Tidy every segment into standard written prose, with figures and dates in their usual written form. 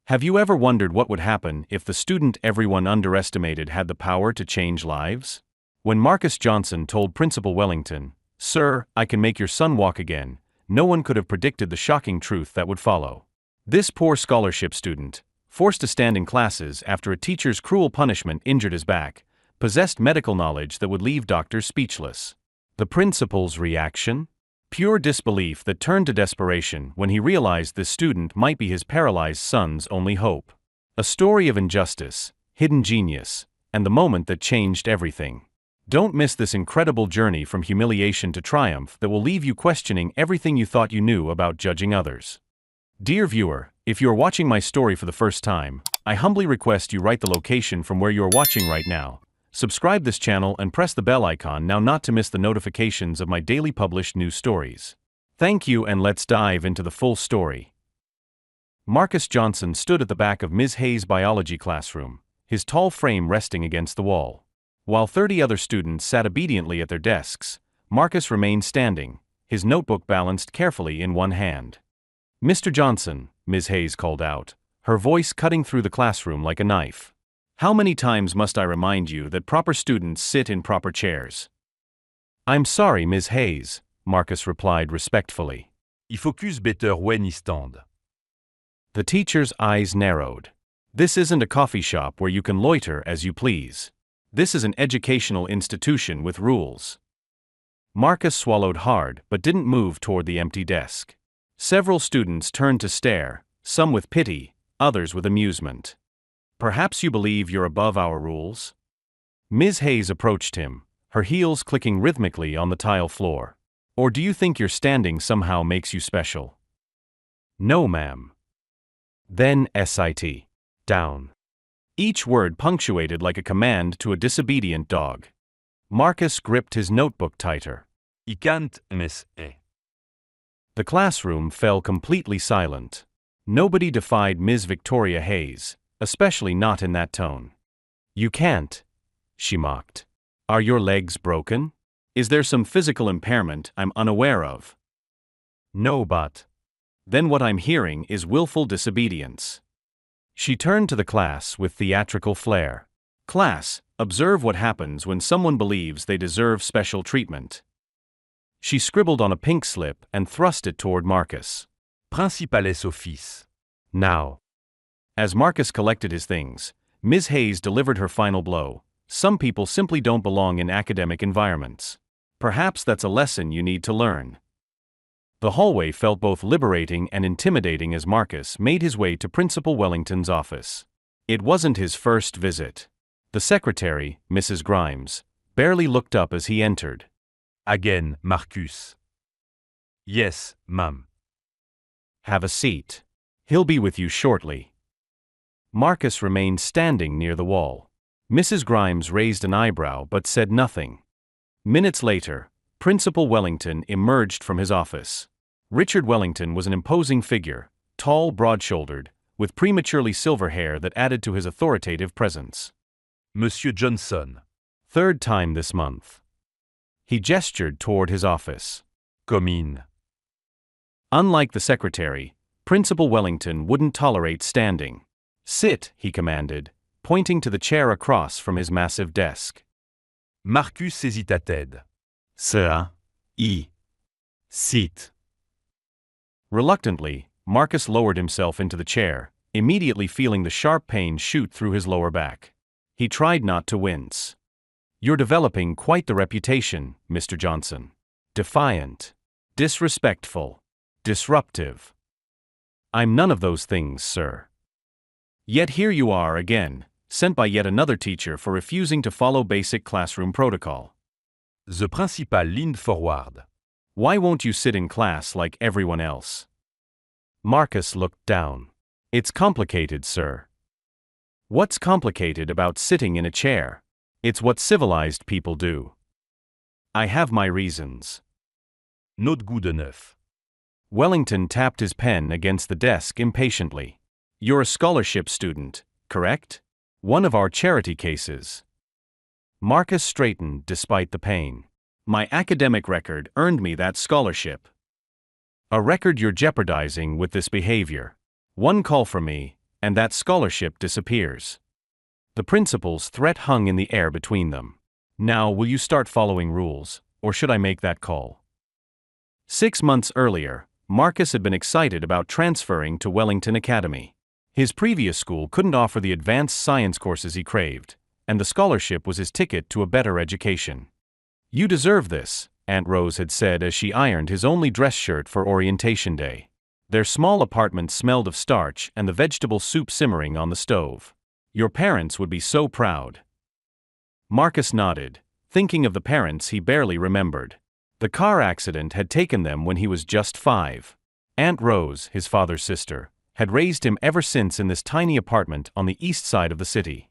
Have you ever wondered what would happen if the student everyone underestimated had the power to change lives? When Marcus Johnson told Principal Wellington, "Sir, I can make your son walk again," no one could have predicted the shocking truth that would follow. This poor scholarship student, forced to stand in classes after a teacher's cruel punishment injured his back, possessed medical knowledge that would leave doctors speechless. The principal's reaction? Pure disbelief that turned to desperation when he realized this student might be his paralyzed son's only hope. A story of injustice, hidden genius, and the moment that changed everything. Don't miss this incredible journey from humiliation to triumph that will leave you questioning everything you thought you knew about judging others. Dear viewer, if you are watching my story for the first time, I humbly request you write the location from where you are watching right now. Subscribe this channel and press the bell icon now not to miss the notifications of my daily published news stories. Thank you, and let's dive into the full story. Marcus Johnson stood at the back of Ms. Hayes' biology classroom, his tall frame resting against the wall. While 30 other students sat obediently at their desks, Marcus remained standing, his notebook balanced carefully in one hand. "Mr. Johnson," Ms. Hayes called out, her voice cutting through the classroom like a knife. "How many times must I remind you that proper students sit in proper chairs?" "I'm sorry, Ms. Hayes," Marcus replied respectfully. Il focus better when he stand. The teacher's eyes narrowed. "This isn't a coffee shop where you can loiter as you please. This is an educational institution with rules." Marcus swallowed hard but didn't move toward the empty desk. Several students turned to stare, some with pity, others with amusement. "Perhaps you believe you're above our rules?" Ms. Hayes approached him, her heels clicking rhythmically on the tile floor. "Or do you think your standing somehow makes you special?" "No, ma'am." "Then sit down." Each word punctuated like a command to a disobedient dog. Marcus gripped his notebook tighter. I can't, Miss A. The classroom fell completely silent. Nobody defied Ms. Victoria Hayes, especially not in that tone. "You can't," she mocked. "Are your legs broken? Is there some physical impairment I'm unaware of?" "No, but..." "Then what I'm hearing is willful disobedience." She turned to the class with theatrical flair. "Class, observe what happens when someone believes they deserve special treatment." She scribbled on a pink slip and thrust it toward Marcus. Principales office. "Now." As Marcus collected his things, Ms. Hayes delivered her final blow. "Some people simply don't belong in academic environments. Perhaps that's a lesson you need to learn." The hallway felt both liberating and intimidating as Marcus made his way to Principal Wellington's office. It wasn't his first visit. The secretary, Mrs. Grimes, barely looked up as he entered. Again, Marcus. Yes, ma'am. "Have a seat. He'll be with you shortly." Marcus remained standing near the wall. Mrs. Grimes raised an eyebrow but said nothing. Minutes later, Principal Wellington emerged from his office. Richard Wellington was an imposing figure, tall, broad-shouldered, with prematurely silver hair that added to his authoritative presence. Monsieur Johnson. "Third time this month." He gestured toward his office. Come in. Unlike the secretary, Principal Wellington wouldn't tolerate standing. "Sit," he commanded, pointing to the chair across from his massive desk. Marcus saisit ta tête. "Sir, sit." Reluctantly, Marcus lowered himself into the chair, immediately feeling the sharp pain shoot through his lower back. He tried not to wince. "You're developing quite the reputation, Mr. Johnson. Defiant, disrespectful, disruptive." "I'm none of those things, sir." Yet here you are again, sent by yet another teacher for refusing to follow basic classroom protocol. The principal leaned forward. "Why won't you sit in class like everyone else?" Marcus looked down. "It's complicated, sir." "What's complicated about sitting in a chair? It's what civilized people do." "I have my reasons." Not good enough. Wellington tapped his pen against the desk impatiently. "You're a scholarship student, correct? One of our charity cases." Marcus straightened despite the pain. "My academic record earned me that scholarship." "A record you're jeopardizing with this behavior. One call from me, and that scholarship disappears. The principal's threat hung in the air between them. Now, will you start following rules, or should I make that call? 6 months earlier, Marcus had been excited about transferring to Wellington Academy. His previous school couldn't offer the advanced science courses he craved, and the scholarship was his ticket to a better education. "You deserve this," Aunt Rose had said as she ironed his only dress shirt for orientation day. Their small apartment smelled of starch and the vegetable soup simmering on the stove. "Your parents would be so proud." Marcus nodded, thinking of the parents he barely remembered. The car accident had taken them when he was just 5. Aunt Rose, his father's sister, had raised him ever since in this tiny apartment on the east side of the city.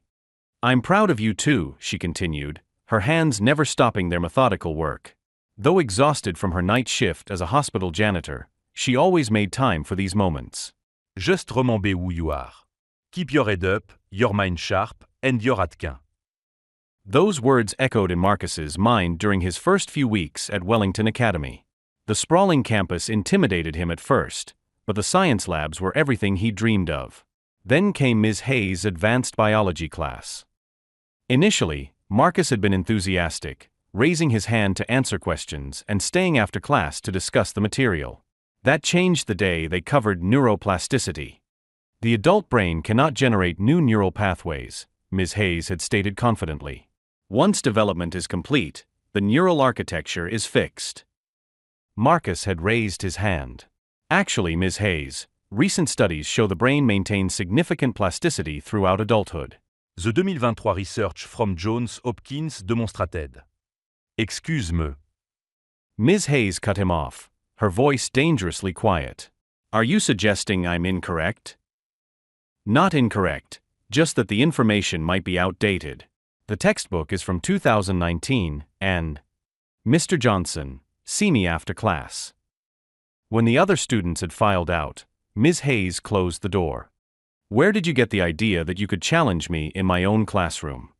"I'm proud of you too," she continued, her hands never stopping their methodical work. Though exhausted from her night shift as a hospital janitor, she always made time for these moments. Just remember who you are. Keep your head up, your mind sharp, and your atquin. Those words echoed in Marcus's mind during his first few weeks at Wellington Academy. The sprawling campus intimidated him at first, but the science labs were everything he dreamed of. Then came Ms. Hayes' advanced biology class. Initially, Marcus had been enthusiastic, raising his hand to answer questions and staying after class to discuss the material. That changed the day they covered neuroplasticity. "The adult brain cannot generate new neural pathways," Ms. Hayes had stated confidently. "Once development is complete, the neural architecture is fixed." Marcus had raised his hand. "Actually, Ms. Hayes, recent studies show the brain maintains significant plasticity throughout adulthood." The 2023 research from Johns Hopkins démonstrated. Excuse-me. Ms. Hayes cut him off, her voice dangerously quiet. "Are you suggesting I'm incorrect?" "Not incorrect, just that the information might be outdated. The textbook is from 2019, and Mr. Johnson, see me after class." When the other students had filed out, Ms. Hayes closed the door. "Where did you get the idea that you could challenge me in my own classroom?"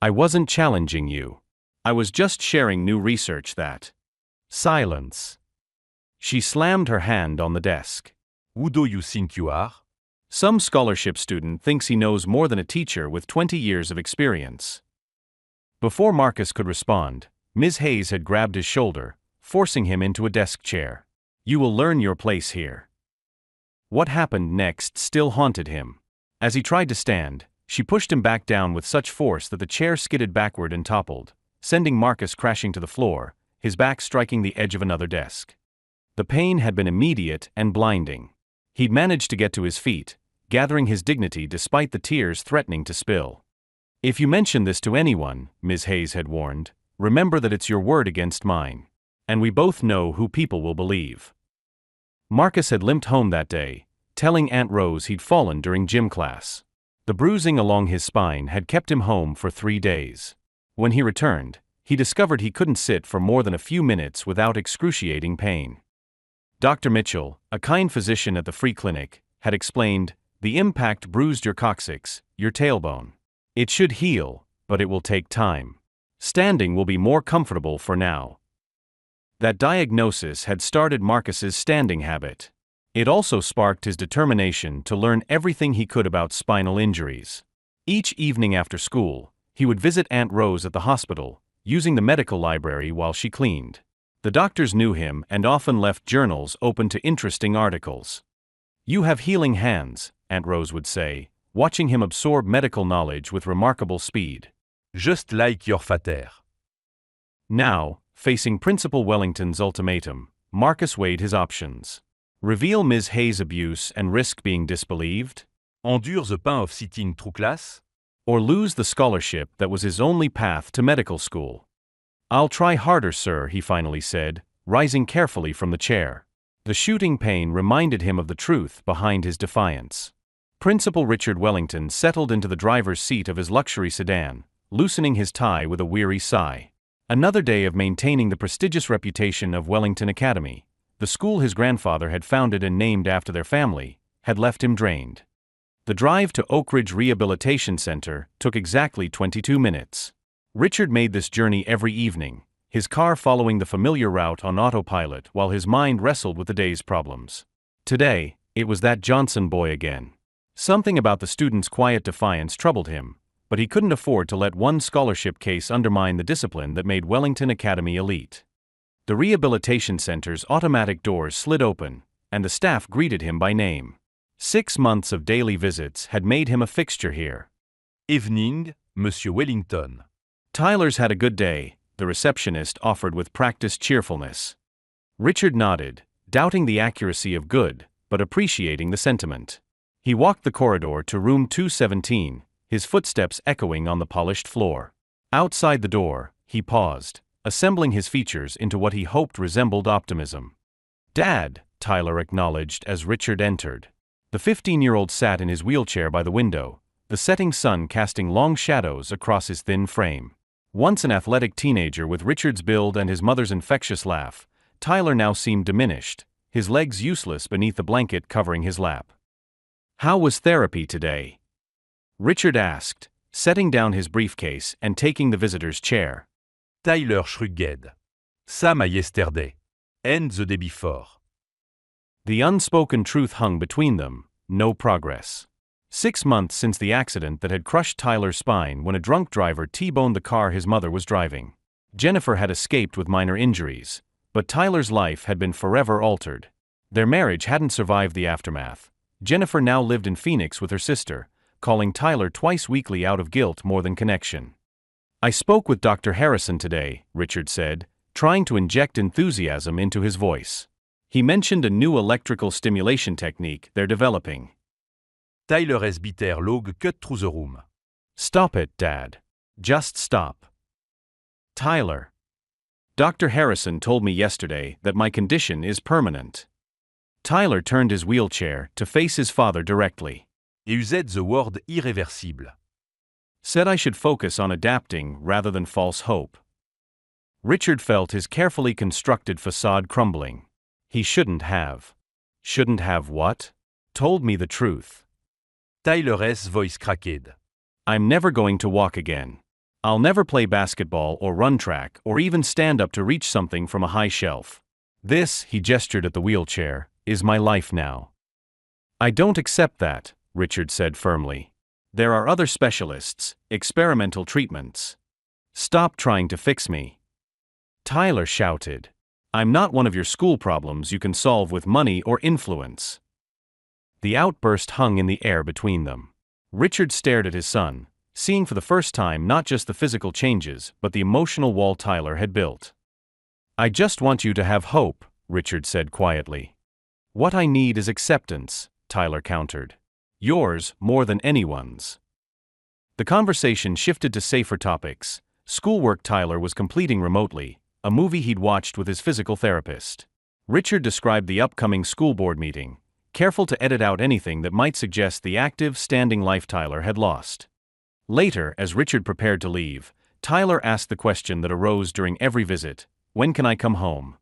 "I wasn't challenging you. I was just sharing new research that—" Silence. She slammed her hand on the desk. Who do you think you are? Some scholarship student thinks he knows more than a teacher with 20 years of experience. Before Marcus could respond, Ms. Hayes had grabbed his shoulder, forcing him into a desk chair. "You will learn your place here." What happened next still haunted him. As he tried to stand, she pushed him back down with such force that the chair skidded backward and toppled, sending Marcus crashing to the floor, his back striking the edge of another desk. The pain had been immediate and blinding. He'd managed to get to his feet, gathering his dignity despite the tears threatening to spill. "If you mention this to anyone," Ms. Hayes had warned, "remember that it's your word against mine. And we both know who people will believe." Marcus had limped home that day, telling Aunt Rose he'd fallen during gym class. The bruising along his spine had kept him home for 3 days. When he returned, he discovered he couldn't sit for more than a few minutes without excruciating pain. Dr. Mitchell, a kind physician at the free clinic, had explained, "The impact bruised your coccyx, your tailbone. It should heal, but it will take time. Standing will be more comfortable for now." That diagnosis had started Marcus's standing habit. It also sparked his determination to learn everything he could about spinal injuries. Each evening after school, he would visit Aunt Rose at the hospital, using the medical library while she cleaned. The doctors knew him and often left journals open to interesting articles. "You have healing hands," Aunt Rose would say, watching him absorb medical knowledge with remarkable speed. Just like your father. Now, facing Principal Wellington's ultimatum, Marcus weighed his options. Reveal Ms. Hayes' abuse and risk being disbelieved? Endure the pain of sitting through class? Or lose the scholarship that was his only path to medical school? "I'll try harder, sir," he finally said, rising carefully from the chair. The shooting pain reminded him of the truth behind his defiance. Principal Richard Wellington settled into the driver's seat of his luxury sedan, loosening his tie with a weary sigh. Another day of maintaining the prestigious reputation of Wellington Academy, the school his grandfather had founded and named after their family, had left him drained. The drive to Oak Ridge Rehabilitation Center took exactly 22 minutes. Richard made this journey every evening, his car following the familiar route on autopilot while his mind wrestled with the day's problems. Today, it was that Johnson boy again. Something about the student's quiet defiance troubled him, but he couldn't afford to let one scholarship case undermine the discipline that made Wellington Academy elite. The rehabilitation center's automatic doors slid open, and the staff greeted him by name. 6 months of daily visits had made him a fixture here. Evening, Monsieur Wellington. Tyler's had a good day, the receptionist offered with practiced cheerfulness. Richard nodded, doubting the accuracy of good, but appreciating the sentiment. He walked the corridor to room 217, his footsteps echoing on the polished floor. Outside the door, he paused, assembling his features into what he hoped resembled optimism. "Dad," Tyler acknowledged as Richard entered. The 15-year-old sat in his wheelchair by the window, the setting sun casting long shadows across his thin frame. Once an athletic teenager with Richard's build and his mother's infectious laugh, Tyler now seemed diminished, his legs useless beneath the blanket covering his lap. "How was therapy today?" Richard asked, setting down his briefcase and taking the visitor's chair. Tyler shrugged. Ça m'a yesterday. And the day before. The unspoken truth hung between them, no progress. 6 months since the accident that had crushed Tyler's spine when a drunk driver T-boned the car his mother was driving. Jennifer had escaped with minor injuries, but Tyler's life had been forever altered. Their marriage hadn't survived the aftermath. Jennifer now lived in Phoenix with her sister, calling Tyler twice weekly out of guilt more than connection. "I spoke with Dr. Harrison today," Richard said, trying to inject enthusiasm into his voice. "He mentioned a new electrical stimulation technique they're developing." Tyler S. Log cut through the room. "Stop it, Dad. Just stop." "Tyler. Dr. Harrison told me yesterday that my condition is permanent." Tyler turned his wheelchair to face his father directly. Et used the word irréversible. "Said I should focus on adapting rather than false hope." Richard felt his carefully constructed facade crumbling. He shouldn't have. Shouldn't have what? Told me the truth. Tyler's voice cracked. "I'm never going to walk again. I'll never play basketball or run track or even stand up to reach something from a high shelf. This," he gestured at the wheelchair, "is my life now." "I don't accept that," Richard said firmly. "There are other specialists, experimental treatments. Stop trying to fix me." Tyler shouted. "I'm not one of your school problems you can solve with money or influence." The outburst hung in the air between them. Richard stared at his son, seeing for the first time not just the physical changes but the emotional wall Tyler had built. "I just want you to have hope," Richard said quietly. "What I need is acceptance," Tyler countered. "Yours more than anyone's." The conversation shifted to safer topics. Schoolwork Tyler was completing remotely, a movie he'd watched with his physical therapist. Richard described the upcoming school board meeting, careful to edit out anything that might suggest the active, standing life Tyler had lost. Later, as Richard prepared to leave, Tyler asked the question that arose during every visit: "When can I come home?"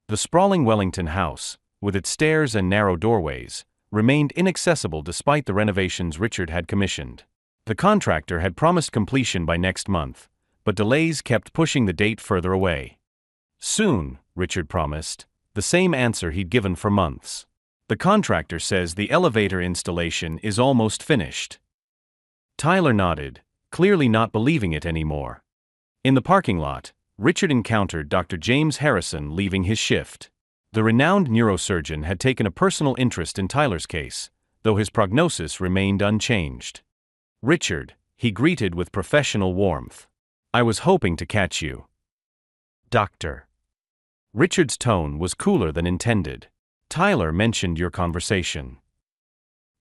The sprawling Wellington house, with its stairs and narrow doorways, remained inaccessible despite the renovations Richard had commissioned. The contractor had promised completion by next month, but delays kept pushing the date further away. "Soon," Richard promised, the same answer he'd given for months. "The contractor says the elevator installation is almost finished." Tyler nodded, clearly not believing it anymore. In the parking lot, Richard encountered Dr. James Harrison leaving his shift. The renowned neurosurgeon had taken a personal interest in Tyler's case, though his prognosis remained unchanged. "Richard," he greeted with professional warmth. "I was hoping to catch you." "Doctor." Richard's tone was cooler than intended. "Tyler mentioned your conversation."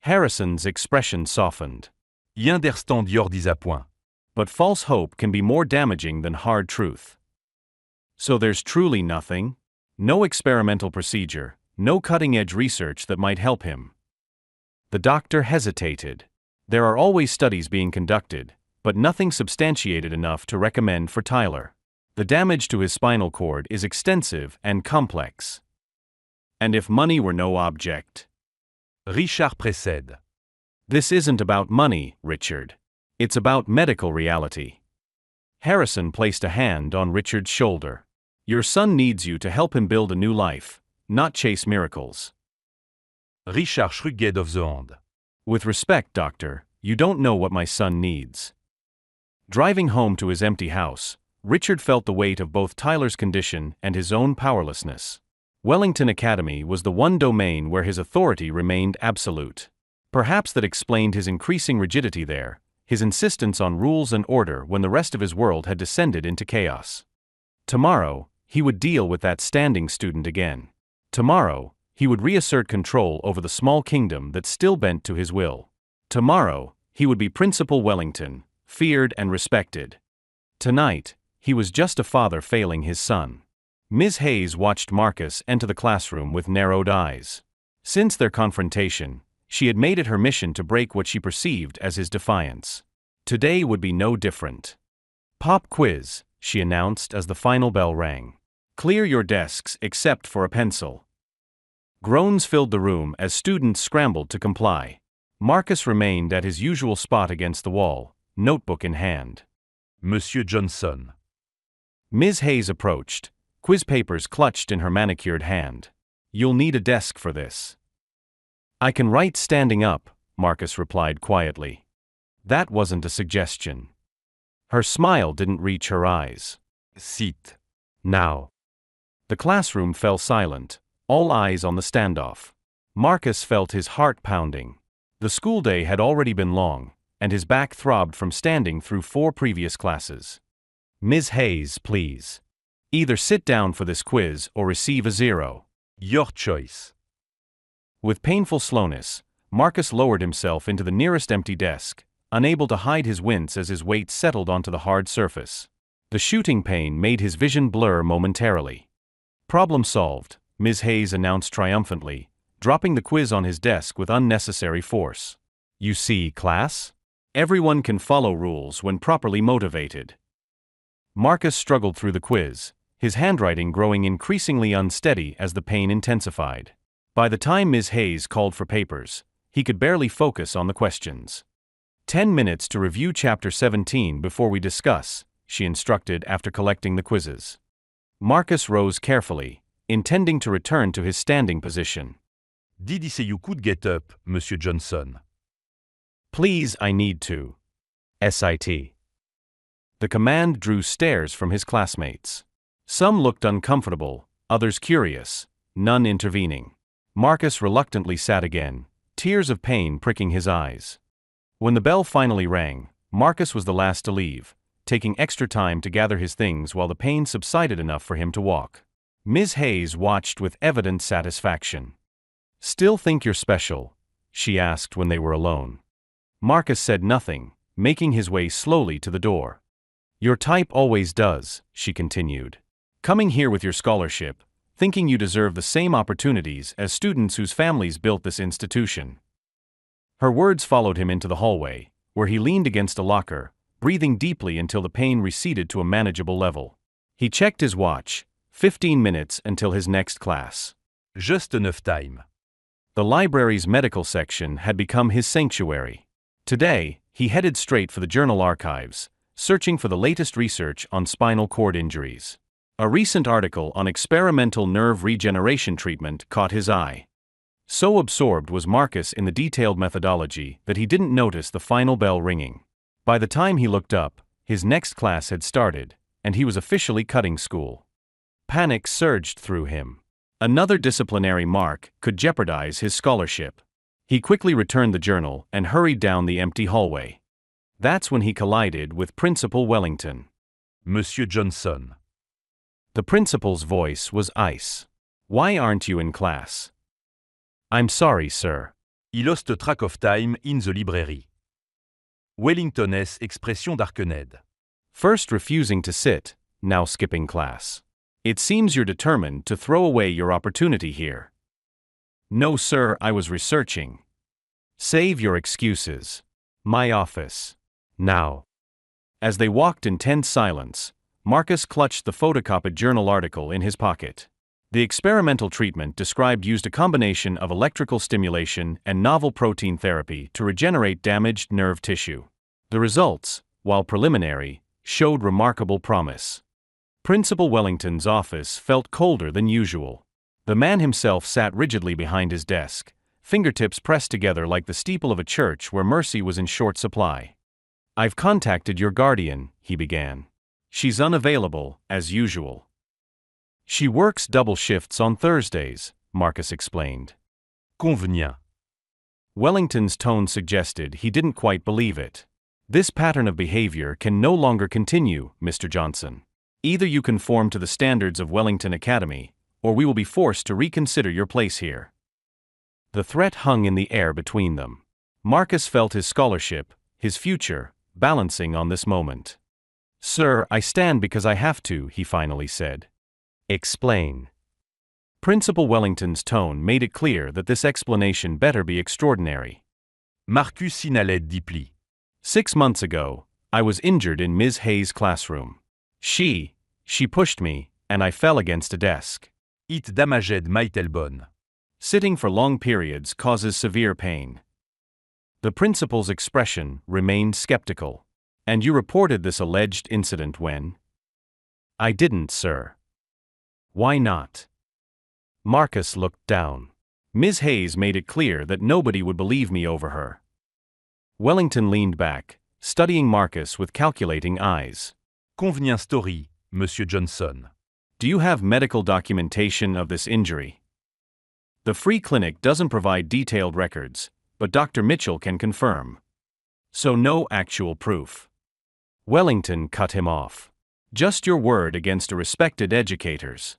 Harrison's expression softened. "I understand your disappointment. But false hope can be more damaging than hard truth." "So there's truly nothing? No experimental procedure, no cutting-edge research that might help him?" The doctor hesitated. "There are always studies being conducted, but nothing substantiated enough to recommend for Tyler. The damage to his spinal cord is extensive and complex." "And if money were no object?" Richard pressed. "This isn't about money, Richard. It's about medical reality." Harrison placed a hand on Richard's shoulder. "Your son needs you to help him build a new life, not chase miracles." Richard shrugged off the hand. With respect, doctor, you don't know what my son needs. Driving home to his empty house, Richard felt the weight of both Tyler's condition and his own powerlessness. Wellington Academy was the one domain where his authority remained absolute. Perhaps that explained his increasing rigidity there, his insistence on rules and order when the rest of his world had descended into chaos. Tomorrow, he would deal with that standing student again. Tomorrow, he would reassert control over the small kingdom that still bent to his will. Tomorrow, he would be Principal Wellington, feared and respected. Tonight, he was just a father failing his son. Ms. Hayes watched Marcus enter the classroom with narrowed eyes. Since their confrontation, she had made it her mission to break what she perceived as his defiance. Today would be no different. Pop quiz, she announced as the final bell rang. Clear your desks except for a pencil. Groans filled the room as students scrambled to comply. Marcus remained at his usual spot against the wall, notebook in hand. Monsieur Johnson. Ms. Hayes approached, quiz papers clutched in her manicured hand. You'll need a desk for this. I can write standing up, Marcus replied quietly. That wasn't a suggestion. Her smile didn't reach her eyes. Sit. Now. The classroom fell silent, all eyes on the standoff. Marcus felt his heart pounding. The school day had already been long, and his back throbbed from standing through 4 previous classes. Ms. Hayes, please. Either sit down for this quiz or receive a 0. Your choice. With painful slowness, Marcus lowered himself into the nearest empty desk, unable to hide his wince as his weight settled onto the hard surface. The shooting pain made his vision blur momentarily. Problem solved, Ms. Hayes announced triumphantly, dropping the quiz on his desk with unnecessary force. You see, class? Everyone can follow rules when properly motivated. Marcus struggled through the quiz, his handwriting growing increasingly unsteady as the pain intensified. By the time Ms. Hayes called for papers, he could barely focus on the questions. 10 minutes to review Chapter 17 before we discuss, she instructed after collecting the quizzes. Marcus rose carefully, intending to return to his standing position. Did he say you could get up, Monsieur Johnson? Please, I need to. SIT. The command drew stares from his classmates. Some looked uncomfortable, others curious, none intervening. Marcus reluctantly sat again, tears of pain pricking his eyes. When the bell finally rang, Marcus was the last to leave, taking extra time to gather his things while the pain subsided enough for him to walk. Ms. Hayes watched with evident satisfaction. Still think you're special? She asked when they were alone. Marcus said nothing, making his way slowly to the door. Your type always does, she continued. Coming here with your scholarship, thinking you deserve the same opportunities as students whose families built this institution. Her words followed him into the hallway, where he leaned against a locker, breathing deeply until the pain receded to a manageable level. He checked his watch, 15 minutes until his next class. Just enough time. The library's medical section had become his sanctuary. Today, he headed straight for the journal archives, searching for the latest research on spinal cord injuries. A recent article on experimental nerve regeneration treatment caught his eye. So absorbed was Marcus in the detailed methodology that he didn't notice the final bell ringing. By the time he looked up, his next class had started, and he was officially cutting school. Panic surged through him. Another disciplinary mark could jeopardize his scholarship. He quickly returned the journal and hurried down the empty hallway. That's when he collided with Principal Wellington. Monsieur Johnson. The principal's voice was ice. Why aren't you in class? I'm sorry, sir. He lost track of time in the library. Wellington's expression darkened. First refusing to sit, now skipping class. It seems you're determined to throw away your opportunity here. No, sir, I was researching. Save your excuses. My office. Now. As they walked in tense silence, Marcus clutched the photocopied journal article in his pocket. The experimental treatment described used a combination of electrical stimulation and novel protein therapy to regenerate damaged nerve tissue. The results, while preliminary, showed remarkable promise. Principal Wellington's office felt colder than usual. The man himself sat rigidly behind his desk, fingertips pressed together like the steeple of a church where mercy was in short supply. "I've contacted your guardian," he began. "She's unavailable, as usual." "She works double shifts on Thursdays," Marcus explained. Convenient. Wellington's tone suggested he didn't quite believe it. "This pattern of behavior can no longer continue, Mr. Johnson. Either you conform to the standards of Wellington Academy, or we will be forced to reconsider your place here." The threat hung in the air between them. Marcus felt his scholarship, his future, balancing on this moment. "Sir, I stand because I have to," he finally said. "Explain." Principal Wellington's tone made it clear that this explanation better be extraordinary. Marcus inhalait deeply. 6 months ago, I was injured in Ms. Hayes' classroom. She pushed me, and I fell against a desk. It damaged my tailbone. Sitting for long periods causes severe pain. The principal's expression remained skeptical. "And you reported this alleged incident when?" "I didn't, sir." "Why not?" Marcus looked down. Ms. Hayes made it clear that nobody would believe me over her. Wellington leaned back, studying Marcus with calculating eyes. Convenient story, Monsieur Johnson. "Do you have medical documentation of this injury?" "The free clinic doesn't provide detailed records, but Dr. Mitchell can confirm." "So no actual proof?" Wellington cut him off. "Just your word against a respected educator's."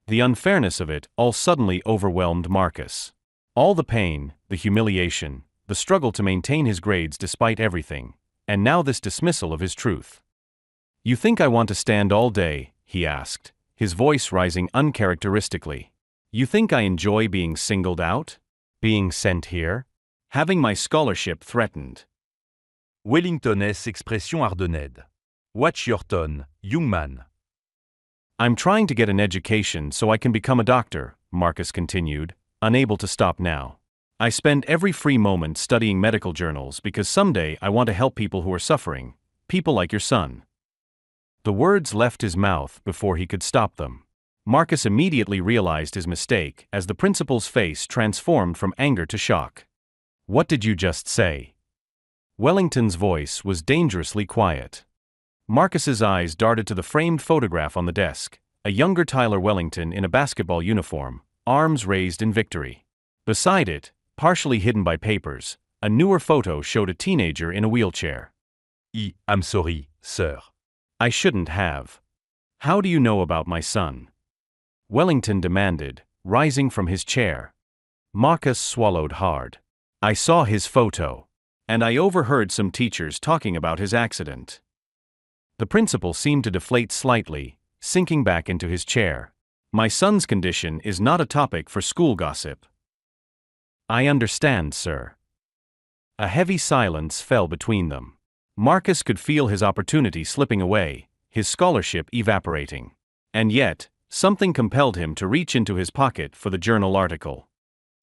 The unfairness of it all suddenly overwhelmed Marcus. All the pain, the humiliation, the struggle to maintain his grades despite everything, and now this dismissal of his truth. "You think I want to stand all day?" he asked, his voice rising uncharacteristically. "You think I enjoy being singled out? Being sent here? Having my scholarship threatened?" Wellington's expression hardened. Watch your tone, young man. "I'm trying to get an education so I can become a doctor," Marcus continued, unable to stop now. "I spend every free moment studying medical journals because someday I want to help people who are suffering, people like your son." The words left his mouth before he could stop them. Marcus immediately realized his mistake as the principal's face transformed from anger to shock. "What did you just say?" Wellington's voice was dangerously quiet. Marcus's eyes darted to the framed photograph on the desk, a younger Tyler Wellington in a basketball uniform, arms raised in victory. Beside it, partially hidden by papers, a newer photo showed a teenager in a wheelchair. I'm sorry, sir. "I shouldn't have. How do you know about my son?" Wellington demanded, rising from his chair. Marcus swallowed hard. "I saw his photo. And I overheard some teachers talking about his accident." The principal seemed to deflate slightly, sinking back into his chair. "My son's condition is not a topic for school gossip." "I understand, sir." A heavy silence fell between them. Marcus could feel his opportunity slipping away, his scholarship evaporating. And yet, something compelled him to reach into his pocket for the journal article.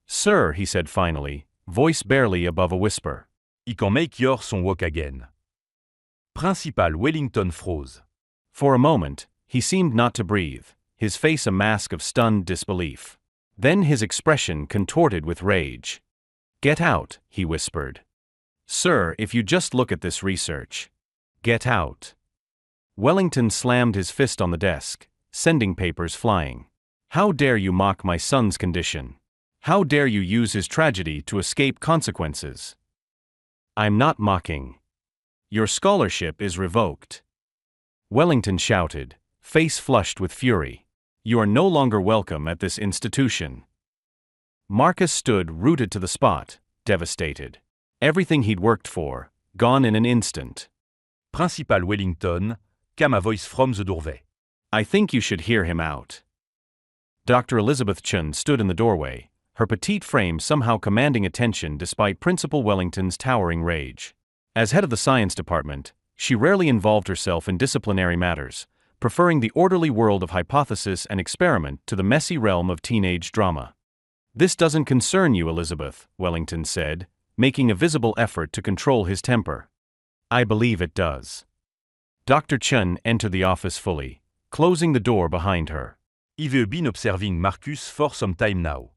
"Sir," he said finally, voice barely above a whisper. "He can make your son walk again." Principal Wellington froze. For a moment, he seemed not to breathe, his face a mask of stunned disbelief. Then his expression contorted with rage. "Get out," he whispered. "Sir, if you just look at this research." "Get out." Wellington slammed his fist on the desk, sending papers flying. "How dare you mock my son's condition? How dare you use his tragedy to escape consequences?" "I'm not mocking. Your scholarship is revoked." Wellington shouted, face flushed with fury. "You are no longer welcome at this institution." Marcus stood rooted to the spot, devastated. Everything he'd worked for, gone in an instant. Principal Wellington came a voice from the doorway. "I think you should hear him out." Dr. Elizabeth Chun stood in the doorway, her petite frame somehow commanding attention despite Principal Wellington's towering rage. As head of the science department, she rarely involved herself in disciplinary matters, preferring the orderly world of hypothesis and experiment to the messy realm of teenage drama. "This doesn't concern you, Elizabeth," Wellington said, making a visible effort to control his temper. "I believe it does." Dr. Chun entered the office fully, closing the door behind her. I've been observing Marcus for some time now.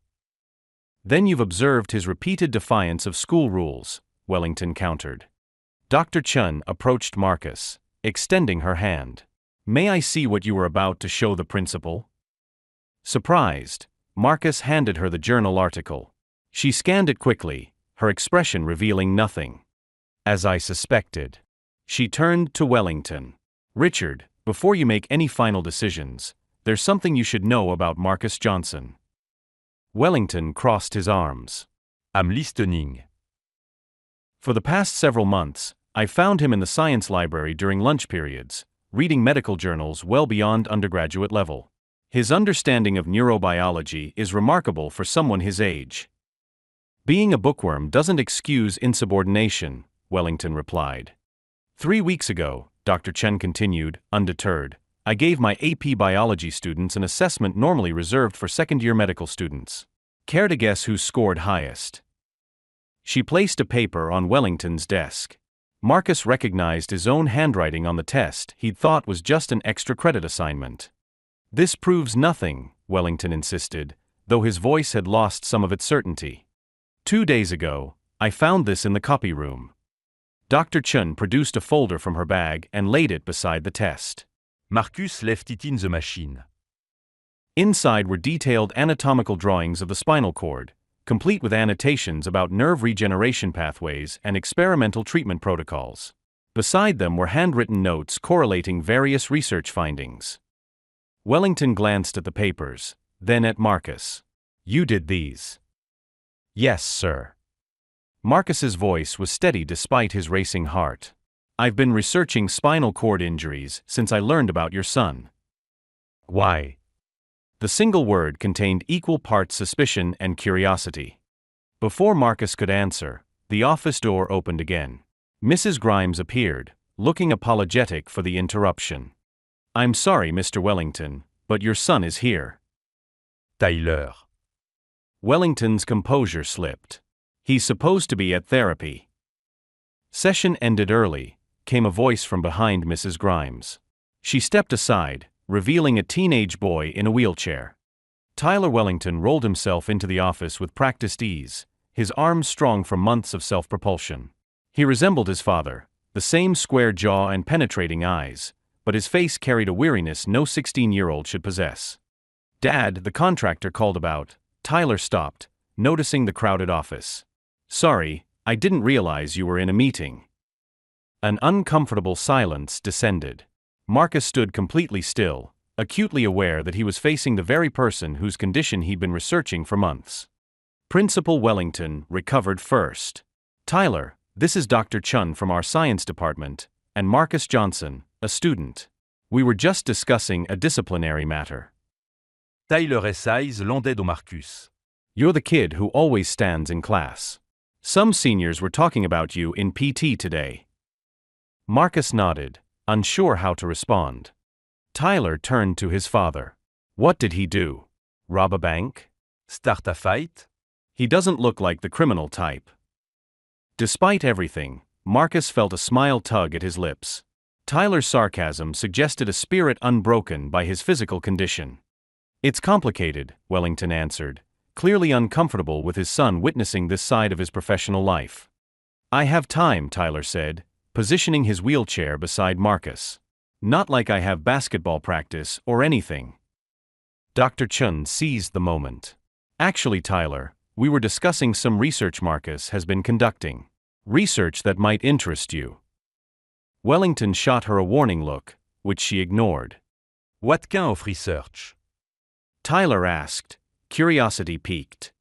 Then you've observed his repeated defiance of school rules, Wellington countered. Dr. Chun approached Marcus, extending her hand. May I see what you were about to show the principal? Surprised, Marcus handed her the journal article. She scanned it quickly, her expression revealing nothing. As I suspected. She turned to Wellington. Richard, before you make any final decisions, there's something you should know about Marcus Johnson. Wellington crossed his arms. I'm listening. For the past several months, I found him in the science library during lunch periods, reading medical journals well beyond undergraduate level. His understanding of neurobiology is remarkable for someone his age. Being a bookworm doesn't excuse insubordination, Wellington replied. 3 weeks ago, Dr. Chen continued, undeterred, I gave my AP biology students an assessment normally reserved for second-year medical students. Care to guess who scored highest? She placed a paper on Wellington's desk. Marcus recognized his own handwriting on the test he'd thought was just an extra credit assignment. This proves nothing, Wellington insisted, though his voice had lost some of its certainty. 2 days ago, I found this in the copy room. Dr. Chun produced a folder from her bag and laid it beside the test. Marcus left it in the machine. Inside were detailed anatomical drawings of the spinal cord, complete with annotations about nerve regeneration pathways and experimental treatment protocols. Beside them were handwritten notes correlating various research findings. Wellington glanced at the papers, then at Marcus. You did these? Yes, sir. Marcus's voice was steady despite his racing heart. I've been researching spinal cord injuries since I learned about your son. Why? The single word contained equal parts suspicion and curiosity. Before Marcus could answer, the office door opened again. Mrs. Grimes appeared, looking apologetic for the interruption. I'm sorry, Mr. Wellington, but your son is here. Tyler. Wellington's composure slipped. He's supposed to be at therapy. Session ended early, came a voice from behind Mrs. Grimes. She stepped aside, revealing a teenage boy in a wheelchair. Tyler Wellington rolled himself into the office with practiced ease, his arms strong from months of self-propulsion. He resembled his father, the same square jaw and penetrating eyes, but his face carried a weariness no 16-year-old should possess. Dad, the contractor called about. Tyler stopped, noticing the crowded office. Sorry, I didn't realize you were in a meeting. An uncomfortable silence descended. Marcus stood completely still, acutely aware that he was facing the very person whose condition he'd been researching for months. Principal Wellington recovered first. Tyler, this is Dr. Chun from our science department, and Marcus Johnson, a student. We were just discussing a disciplinary matter. Tyler S.I.'s landed au Marcus. You're the kid who always stands in class. Some seniors were talking about you in PT today. Marcus nodded, unsure how to respond. Tyler turned to his father. What did he do? Rob a bank? Start a fight? He doesn't look like the criminal type. Despite everything, Marcus felt a smile tug at his lips. Tyler's sarcasm suggested a spirit unbroken by his physical condition. It's complicated, Wellington answered, clearly uncomfortable with his son witnessing this side of his professional life. I have time, Tyler said, positioning his wheelchair beside Marcus. Not like I have basketball practice or anything. Dr. Chun seized the moment. Actually, Tyler, we were discussing some research Marcus has been conducting. Research that might interest you. Wellington shot her a warning look, which she ignored. What kind of research? Tyler asked, curiosity piqued.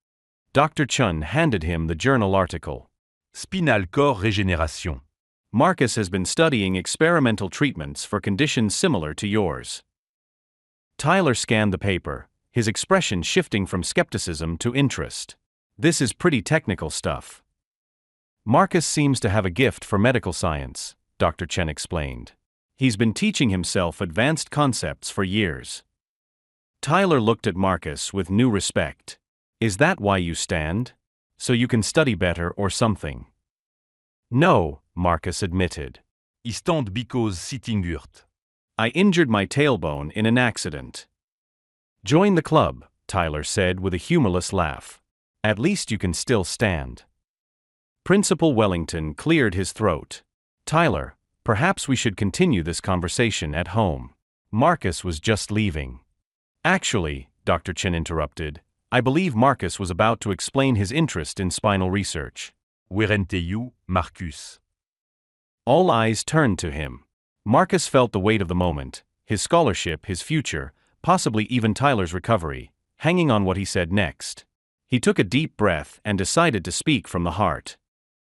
Dr. Chun handed him the journal article. Spinal cord régénération. Marcus has been studying experimental treatments for conditions similar to yours. Tyler scanned the paper, his expression shifting from skepticism to interest. This is pretty technical stuff. Marcus seems to have a gift for medical science, Dr. Chen explained. He's been teaching himself advanced concepts for years. Tyler looked at Marcus with new respect. Is that why you stand? So you can study better or something? No, Marcus admitted. I stand because sitting hurt. I injured my tailbone in an accident. Join the club, Tyler said with a humorless laugh. At least you can still stand. Principal Wellington cleared his throat. Tyler, perhaps we should continue this conversation at home. Marcus was just leaving. Actually, Dr. Chen interrupted, I believe Marcus was about to explain his interest in spinal research. Weren't you, Marcus? All eyes turned to him. Marcus felt the weight of the moment, his scholarship, his future, possibly even Tyler's recovery, hanging on what he said next. He took a deep breath and decided to speak from the heart.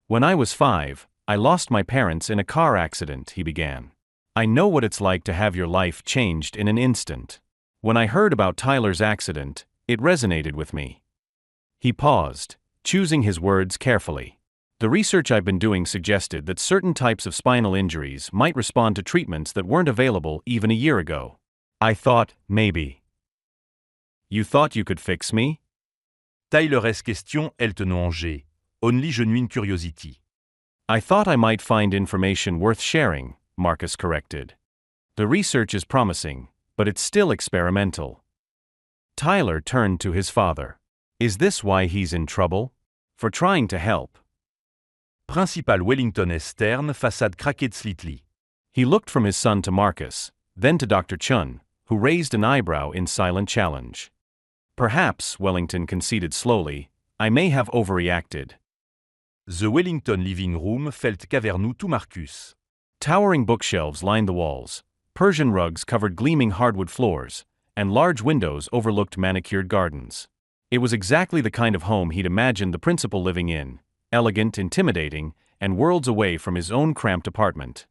When I was 5, I lost my parents in a car accident, he began. I know what it's like to have your life changed in an instant. When I heard about Tyler's accident, it resonated with me. He paused, choosing his words carefully. The research I've been doing suggested that certain types of spinal injuries might respond to treatments that weren't available even a year ago. I thought, maybe. You thought you could fix me? Tyler question Elton Angers. Only genuine curiosity. I thought I might find information worth sharing, Marcus corrected. The research is promising, but it's still experimental. Tyler turned to his father. Is this why he's in trouble? For trying to help. Principal Wellington Esterne, façade craquée slightly. He looked from his son to Marcus, then to Dr. Chun, who raised an eyebrow in silent challenge. Perhaps, Wellington conceded slowly, I may have overreacted. The Wellington living room felt caverneux to Marcus. Towering bookshelves lined the walls, Persian rugs covered gleaming hardwood floors, and large windows overlooked manicured gardens. It was exactly the kind of home he'd imagined the principal living in, elegant, intimidating, and worlds away from his own cramped apartment.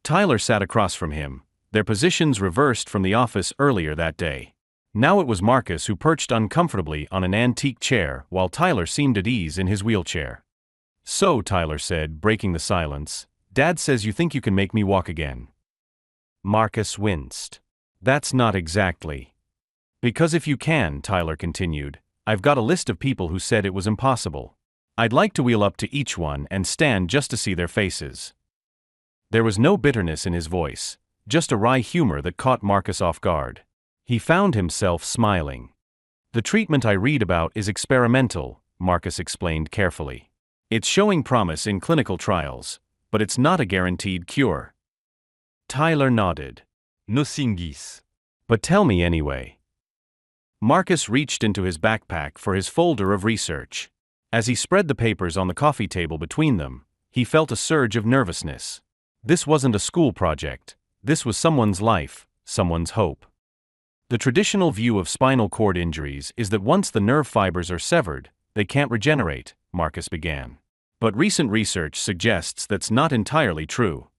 Tyler sat across from him, their positions reversed from the office earlier that day. Now it was Marcus who perched uncomfortably on an antique chair while Tyler seemed at ease in his wheelchair. So, Tyler said, breaking the silence, Dad says you think you can make me walk again. Marcus winced. That's not exactly. Because if you can, Tyler continued, I've got a list of people who said it was impossible. I'd like to wheel up to each one and stand just to see their faces. There was no bitterness in his voice, just a wry humor that caught Marcus off guard. He found himself smiling. The treatment I read about is experimental, Marcus explained carefully. It's showing promise in clinical trials, but it's not a guaranteed cure. Tyler nodded. Nothing is. But tell me anyway. Marcus reached into his backpack for his folder of research. As he spread the papers on the coffee table between them, he felt a surge of nervousness. This wasn't a school project. This was someone's life, someone's hope. The traditional view of spinal cord injuries is that once the nerve fibers are severed, they can't regenerate, Marcus began. But recent research suggests that's not entirely true.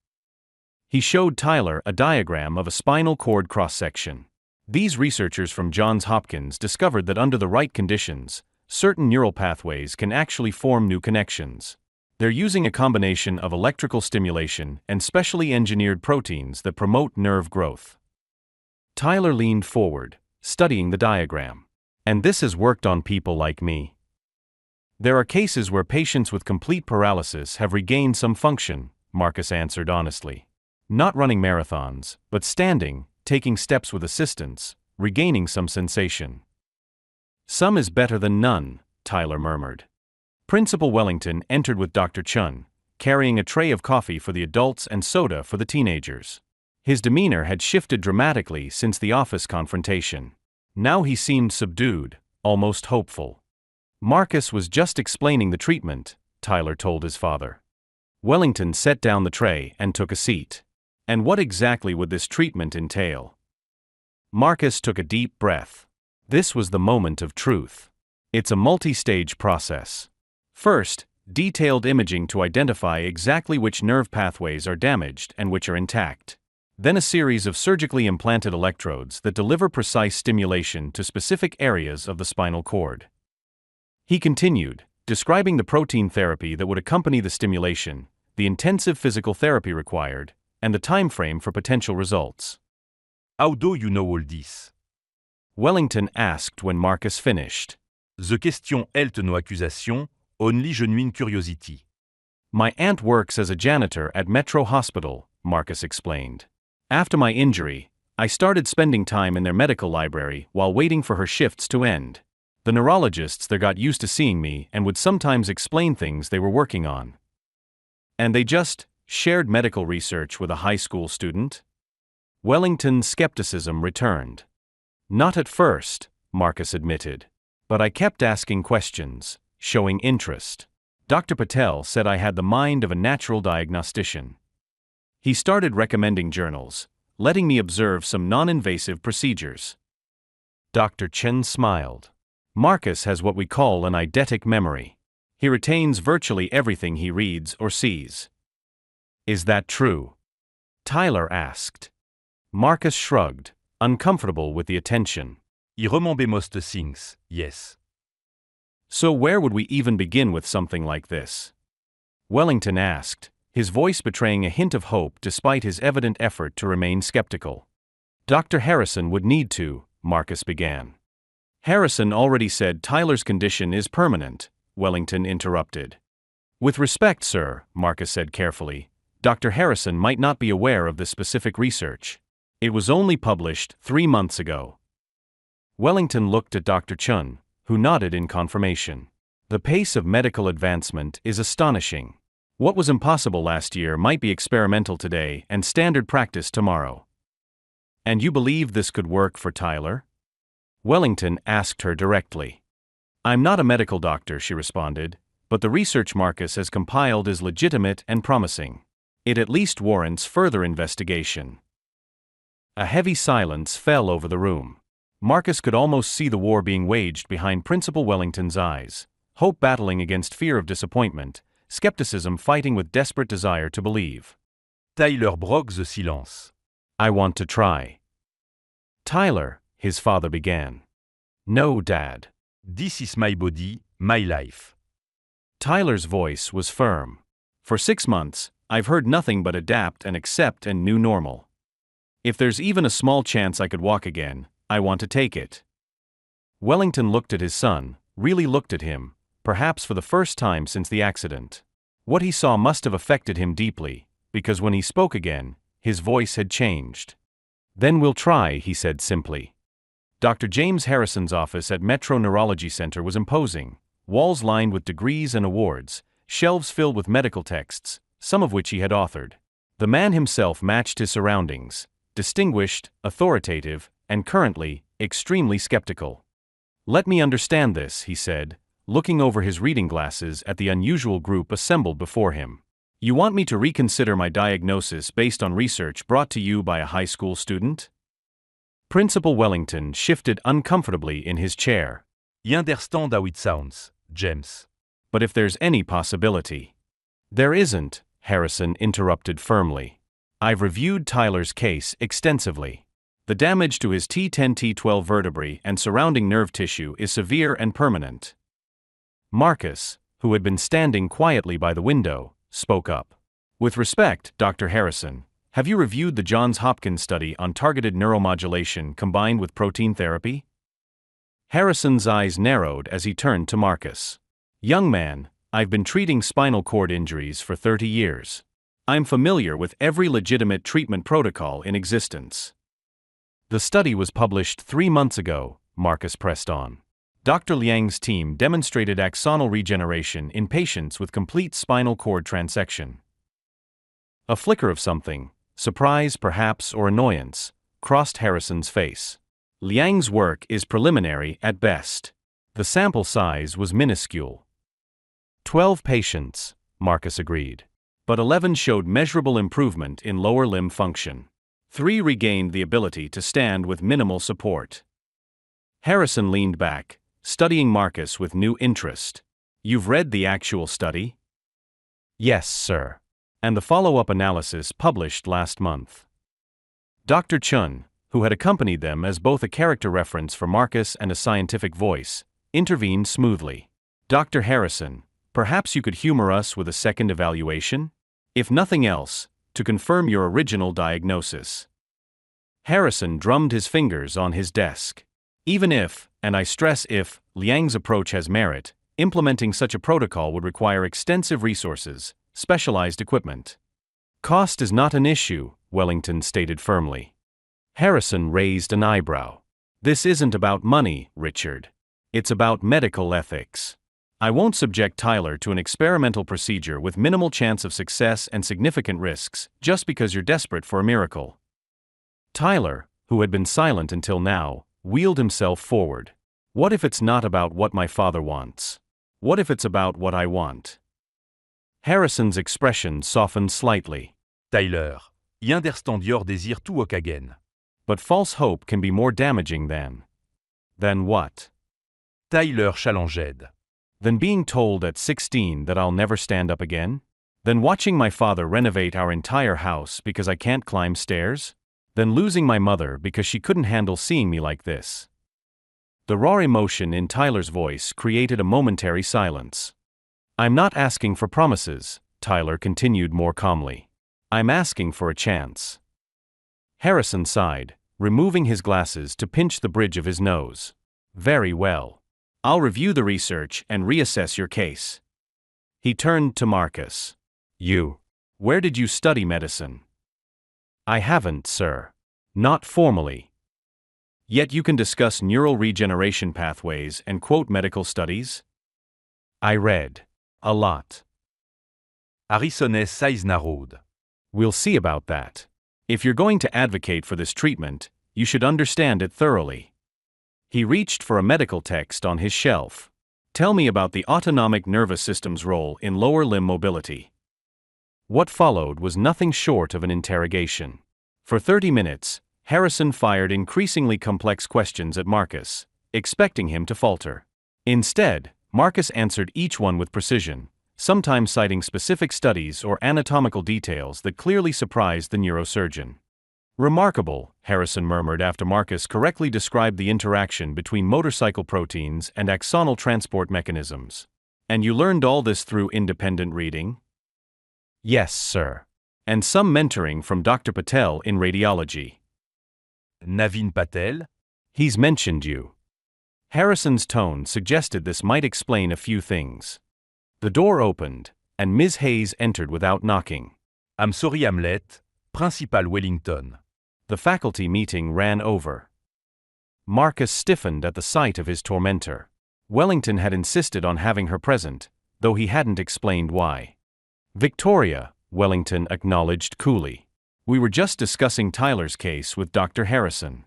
He showed Tyler a diagram of a spinal cord cross-section. These researchers from Johns Hopkins discovered that under the right conditions, certain neural pathways can actually form new connections. They're using a combination of electrical stimulation and specially engineered proteins that promote nerve growth. Tyler leaned forward, studying the diagram. And this has worked on people like me. There are cases where patients with complete paralysis have regained some function, Marcus answered honestly. Not running marathons, but standing, taking steps with assistance, regaining some sensation. Some is better than none, Tyler murmured. Principal Wellington entered with Dr. Chun, carrying a tray of coffee for the adults and soda for the teenagers. His demeanor had shifted dramatically since the office confrontation. Now he seemed subdued, almost hopeful. Marcus was just explaining the treatment, Tyler told his father. Wellington set down the tray and took a seat. And what exactly would this treatment entail? Marcus took a deep breath. This was the moment of truth. It's a multi-stage process. First, detailed imaging to identify exactly which nerve pathways are damaged and which are intact. Then a series of surgically implanted electrodes that deliver precise stimulation to specific areas of the spinal cord. He continued, describing the protein therapy that would accompany the stimulation, the intensive physical therapy required, and the time frame for potential results. How do you know all this? Wellington asked when Marcus finished. The question hält no accusation, only genuine curiosity. My aunt works as a janitor at Metro Hospital, Marcus explained. After my injury, I started spending time in their medical library while waiting for her shifts to end. The neurologists there got used to seeing me and would sometimes explain things they were working on. And they just shared medical research with a high school student? Wellington's skepticism returned. Not at first, Marcus admitted. But I kept asking questions, showing interest. Dr. Patel said I had the mind of a natural diagnostician. He started recommending journals, letting me observe some non-invasive procedures. Dr. Chen smiled. Marcus has what we call an eidetic memory. He retains virtually everything he reads or sees. Is that true? Tyler asked. Marcus shrugged, uncomfortable with the attention. I remember most things, yes. So where would we even begin with something like this? Wellington asked, his voice betraying a hint of hope despite his evident effort to remain skeptical. Dr. Harrison would need to, Marcus began. Harrison already said Tyler's condition is permanent, Wellington interrupted. With respect, sir, Marcus said carefully, Dr. Harrison might not be aware of this specific research. It was only published 3 months ago. Wellington looked at Dr. Chun, who nodded in confirmation. The pace of medical advancement is astonishing. What was impossible last year might be experimental today and standard practice tomorrow. And you believe this could work for Tyler? Wellington asked her directly. I'm not a medical doctor, she responded, but the research Marcus has compiled is legitimate and promising. It at least warrants further investigation. A heavy silence fell over the room. Marcus could almost see the war being waged behind Principal Wellington's eyes, hope battling against fear of disappointment, skepticism fighting with desperate desire to believe. Tyler broke the silence. I want to try. Tyler, his father began. No, Dad. This is my body, my life. Tyler's voice was firm. For 6 months, I've heard nothing but adapt and accept and new normal. If there's even a small chance I could walk again, I want to take it. Wellington looked at his son, really looked at him, perhaps for the first time since the accident. What he saw must have affected him deeply, because when he spoke again, his voice had changed. Then we'll try, he said simply. Dr. James Harrison's office at Metro Neurology Center was imposing, walls lined with degrees and awards, shelves filled with medical texts, some of which he had authored. The man himself matched his surroundings, distinguished, authoritative, and currently, extremely skeptical. Let me understand this, he said, looking over his reading glasses at the unusual group assembled before him. You want me to reconsider my diagnosis based on research brought to you by a high school student? Principal Wellington shifted uncomfortably in his chair. I understand how it sounds, James. But if there's any possibility. There isn't, Harrison interrupted firmly. I've reviewed Tyler's case extensively. The damage to his T10-T12 vertebrae and surrounding nerve tissue is severe and permanent. Marcus, who had been standing quietly by the window, spoke up. With respect, Dr. Harrison, have you reviewed the Johns Hopkins study on targeted neuromodulation combined with protein therapy? Harrison's eyes narrowed as he turned to Marcus. Young man, I've been treating spinal cord injuries for 30 years. I'm familiar with every legitimate treatment protocol in existence. The study was published 3 months ago, Marcus pressed on. Dr. Liang's team demonstrated axonal regeneration in patients with complete spinal cord transection. A flicker of something, surprise perhaps or annoyance, crossed Harrison's face. Liang's work is preliminary at best. The sample size was minuscule. 12 patients, Marcus agreed. But 11 showed measurable improvement in lower limb function. 3 regained the ability to stand with minimal support. Harrison leaned back, studying Marcus with new interest. You've read the actual study? Yes, sir. And the follow-up analysis published last month. Dr. Chun, who had accompanied them as both a character reference for Marcus and a scientific voice, intervened smoothly. Dr. Harrison, perhaps you could humor us with a second evaluation? If nothing else, to confirm your original diagnosis. Harrison drummed his fingers on his desk. Even if, and I stress if, Liang's approach has merit, implementing such a protocol would require extensive resources, specialized equipment. Cost is not an issue, Wellington stated firmly. Harrison raised an eyebrow. This isn't about money, Richard. It's about medical ethics. I won't subject Tyler to an experimental procedure with minimal chance of success and significant risks, just because you're desperate for a miracle. Tyler, who had been silent until now, wheeled himself forward. What if it's not about what my father wants? What if it's about what I want? Harrison's expression softened slightly. Tyler, Dior désir tout Wakagen. But false hope can be more damaging than what? Tyler challenged. Than being told at 16 that I'll never stand up again? Than watching my father renovate our entire house because I can't climb stairs? Than losing my mother because she couldn't handle seeing me like this? The raw emotion in Tyler's voice created a momentary silence. I'm not asking for promises, Tyler continued more calmly. I'm asking for a chance. Harrison sighed, removing his glasses to pinch the bridge of his nose. Very well. I'll review the research and reassess your case. He turned to Marcus. Where did you study medicine? I haven't, sir. Not formally. Yet you can discuss neural regeneration pathways and quote medical studies? I read. A lot. Harrison's eyes narrowed. We'll see about that. If you're going to advocate for this treatment, you should understand it thoroughly. He reached for a medical text on his shelf. Tell me about the autonomic nervous system's role in lower limb mobility. What followed was nothing short of an interrogation. For 30 minutes, Harrison fired increasingly complex questions at Marcus, expecting him to falter. Instead, Marcus answered each one with precision, sometimes citing specific studies or anatomical details that clearly surprised the neurosurgeon. Remarkable, Harrison murmured after Marcus correctly described the interaction between motorcycle proteins and axonal transport mechanisms. And you learned all this through independent reading? Yes, sir. And some mentoring from Dr. Patel in radiology. Navin Patel? He's mentioned you. Harrison's tone suggested this might explain a few things. The door opened, and Ms. Hayes entered without knocking. I'm sorry, Hamlet, Principal Wellington. The faculty meeting ran over. Marcus stiffened at the sight of his tormentor. Wellington had insisted on having her present, though he hadn't explained why. Victoria, Wellington acknowledged coolly. We were just discussing Tyler's case with Dr. Harrison.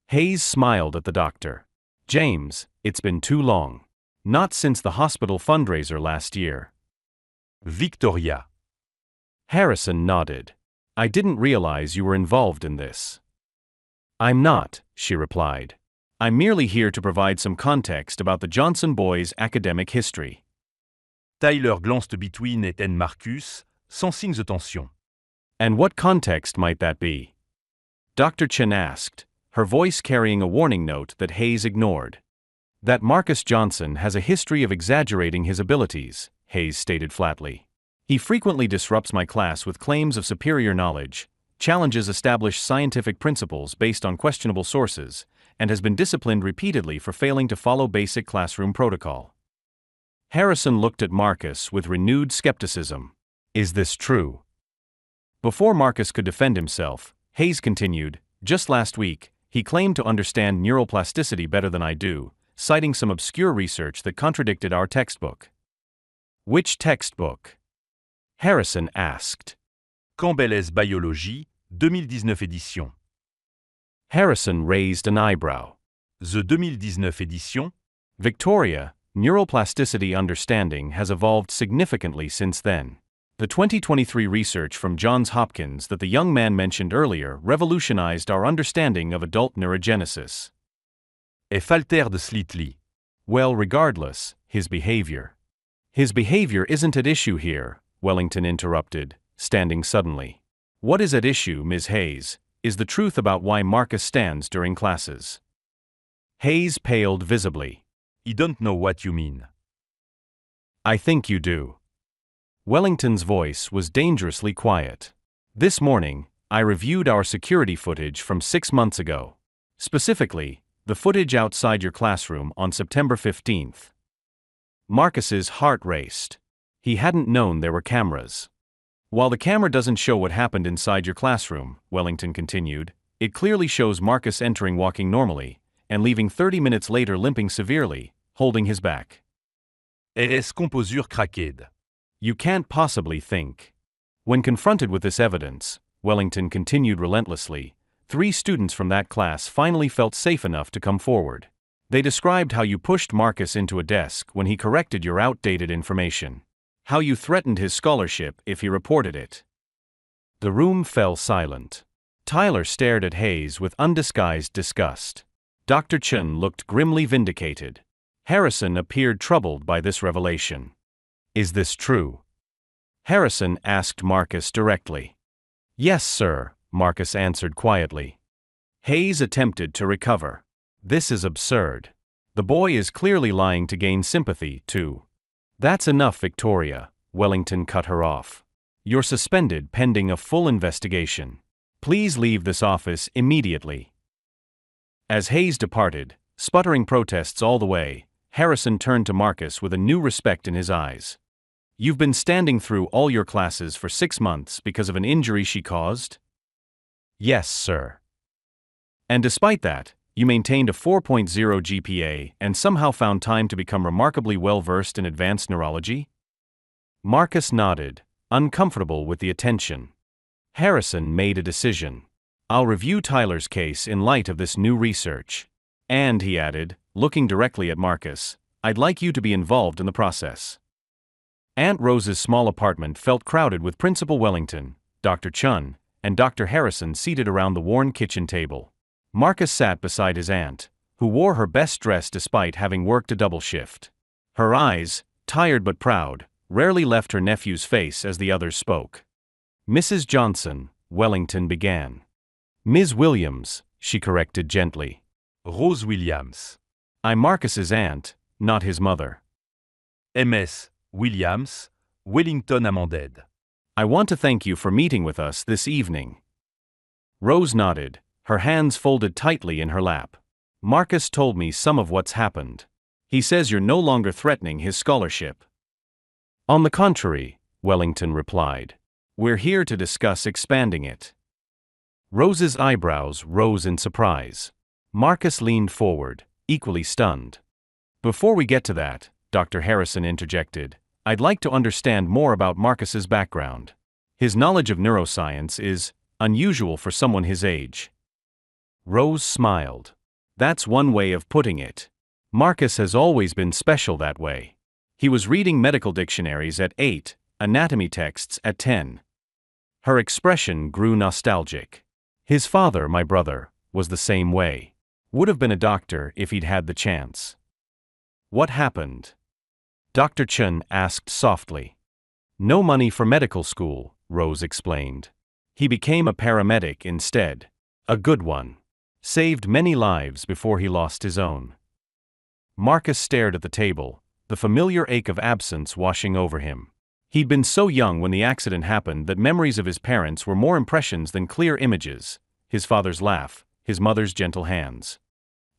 Hayes smiled at the doctor. James, it's been too long. Not since the hospital fundraiser last year. Victoria. Harrison nodded. I didn't realize you were involved in this. I'm not, she replied. I'm merely here to provide some context about the Johnson boys' academic history. Tyler glanced between it and Marcus, sensing the tension. And what context might that be? Dr. Chen asked, her voice carrying a warning note that Hayes ignored. That Marcus Johnson has a history of exaggerating his abilities, Hayes stated flatly. He frequently disrupts my class with claims of superior knowledge, challenges established scientific principles based on questionable sources, and has been disciplined repeatedly for failing to follow basic classroom protocol. Harrison looked at Marcus with renewed skepticism. Is this true? Before Marcus could defend himself, Hayes continued, just last week, he claimed to understand neuroplasticity better than I do, citing some obscure research that contradicted our textbook. Which textbook? Harrison asked. Campbell's Biologie, 2019 édition. Harrison raised an eyebrow. The 2019 édition? Victoria, neuroplasticity understanding has evolved significantly since then. The 2023 research from Johns Hopkins that the young man mentioned earlier revolutionized our understanding of adult neurogenesis. Faltered slightly. Well, regardless, his behavior. His behavior isn't at issue here, Wellington interrupted, standing suddenly. What is at issue, Ms. Hayes, is the truth about why Marcus stands during classes. Hayes paled visibly. I don't know what you mean. I think you do. Wellington's voice was dangerously quiet. This morning, I reviewed our security footage from 6 months ago. Specifically, the footage outside your classroom on September 15th. Marcus's heart raced. He hadn't known there were cameras. While the camera doesn't show what happened inside your classroom, Wellington continued, it clearly shows Marcus entering walking normally, and leaving 30 minutes later limping severely, holding his back. RS composure craquée. You can't possibly think. When confronted with this evidence, Wellington continued relentlessly, 3 students from that class finally felt safe enough to come forward. They described how you pushed Marcus into a desk when he corrected your outdated information. How you threatened his scholarship if he reported it. The room fell silent. Tyler stared at Hayes with undisguised disgust. Dr. Chun looked grimly vindicated. Harrison appeared troubled by this revelation. Is this true? Harrison asked Marcus directly. Yes, sir, Marcus answered quietly. Hayes attempted to recover. This is absurd. The boy is clearly lying to gain sympathy, too. That's enough, Victoria, Wellington cut her off. You're suspended pending a full investigation. Please leave this office immediately. As Hayes departed, sputtering protests all the way, Harrison turned to Marcus with a new respect in his eyes. You've been standing through all your classes for 6 months because of an injury she caused? Yes, sir. And despite that, you maintained a 4.0 GPA and somehow found time to become remarkably well-versed in advanced neurology? Marcus nodded, uncomfortable with the attention. Harrison made a decision. I'll review Tyler's case in light of this new research. And, he added, looking directly at Marcus, I'd like you to be involved in the process. Aunt Rose's small apartment felt crowded with Principal Wellington, Dr. Chun, and Dr. Harrison seated around the worn kitchen table. Marcus sat beside his aunt, who wore her best dress despite having worked a double shift. Her eyes, tired but proud, rarely left her nephew's face as the others spoke. Mrs. Johnson, Wellington began. Ms. Williams, she corrected gently. Rose Williams. I'm Marcus's aunt, not his mother. MS Williams, Wellington Amended. I want to thank you for meeting with us this evening. Rose nodded, her hands folded tightly in her lap. Marcus told me some of what's happened. He says you're no longer threatening his scholarship. On the contrary, Wellington replied. We're here to discuss expanding it. Rose's eyebrows rose in surprise. Marcus leaned forward, equally stunned. Before we get to that, Dr. Harrison interjected, I'd like to understand more about Marcus's background. His knowledge of neuroscience is unusual for someone his age. Rose smiled. That's one way of putting it. Marcus has always been special that way. He was reading medical dictionaries at 8, anatomy texts at 10. Her expression grew nostalgic. His father, my brother, was the same way. Would have been a doctor if he'd had the chance. What happened? Dr. Chun asked softly. No money for medical school, Rose explained. He became a paramedic instead. A good one. Saved many lives before he lost his own. Marcus stared at the table, the familiar ache of absence washing over him. He'd been so young when the accident happened that memories of his parents were more impressions than clear images, his father's laugh, his mother's gentle hands.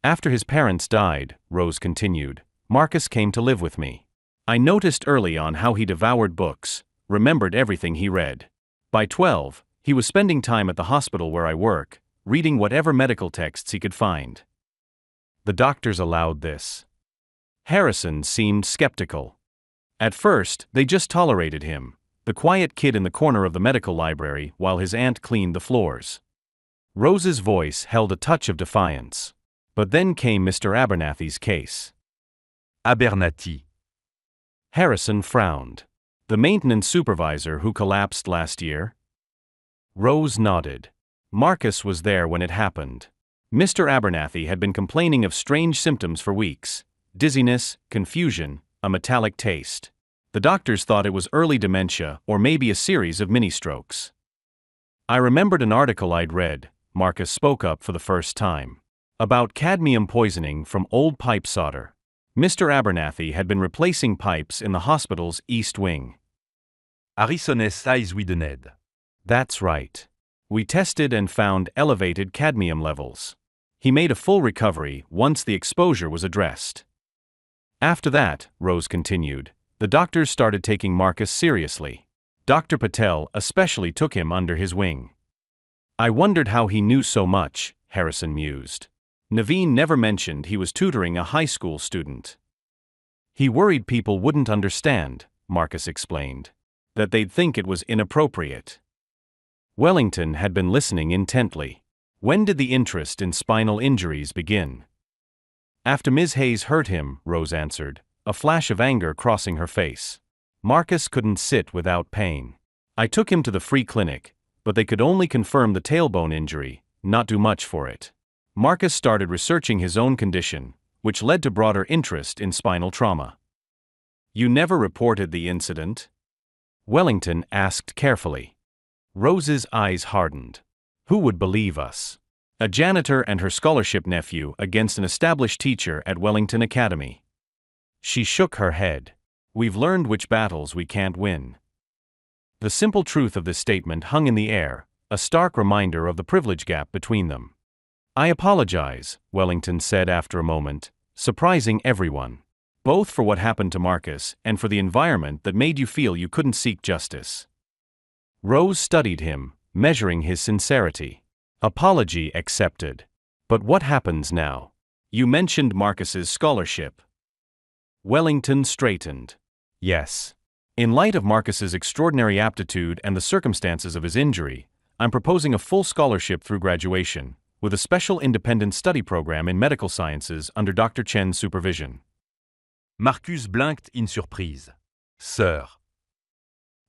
After his parents died, Rose continued, Marcus came to live with me. I noticed early on how he devoured books, remembered everything he read. By 12, he was spending time at the hospital where I work, reading whatever medical texts he could find. The doctors allowed this. Harrison seemed skeptical. At first, they just tolerated him, the quiet kid in the corner of the medical library while his aunt cleaned the floors. Rose's voice held a touch of defiance. But then came Mr. Abernathy's case. Abernathy. Harrison frowned. The maintenance supervisor who collapsed last year? Rose nodded. Marcus was there when it happened. Mr. Abernathy had been complaining of strange symptoms for weeks. Dizziness, confusion, a metallic taste. The doctors thought it was early dementia or maybe a series of mini-strokes. I remembered an article I'd read, Marcus spoke up for the first time, about cadmium poisoning from old pipe solder. Mr. Abernathy had been replacing pipes in the hospital's East Wing. Harrison's eyes widened. That's right. We tested and found elevated cadmium levels. He made a full recovery once the exposure was addressed. After that, Rose continued, the doctors started taking Marcus seriously. Dr. Patel especially took him under his wing. I wondered how he knew so much, Harrison mused. Naveen never mentioned he was tutoring a high school student. He worried people wouldn't understand, Marcus explained, that they'd think it was inappropriate. Wellington had been listening intently. When did the interest in spinal injuries begin? After Ms. Hayes hurt him, Rose answered, a flash of anger crossing her face. Marcus couldn't sit without pain. I took him to the free clinic, but they could only confirm the tailbone injury, not do much for it. Marcus started researching his own condition, which led to broader interest in spinal trauma. You never reported the incident? Wellington asked carefully. Rose's eyes hardened. Who would believe us? A janitor and her scholarship nephew against an established teacher at Wellington Academy. She shook her head. We've learned which battles we can't win. The simple truth of this statement hung in the air, a stark reminder of the privilege gap between them. I apologize, Wellington said after a moment, surprising everyone. Both for what happened to Marcus and for the environment that made you feel you couldn't seek justice. Rose studied him, measuring his sincerity. Apology accepted. But what happens now? You mentioned Marcus's scholarship. Wellington straightened. Yes. In light of Marcus's extraordinary aptitude and the circumstances of his injury, I'm proposing a full scholarship through graduation, with a special independent study program in medical sciences under Dr. Chen's supervision. Marcus blinked in surprise. Sir.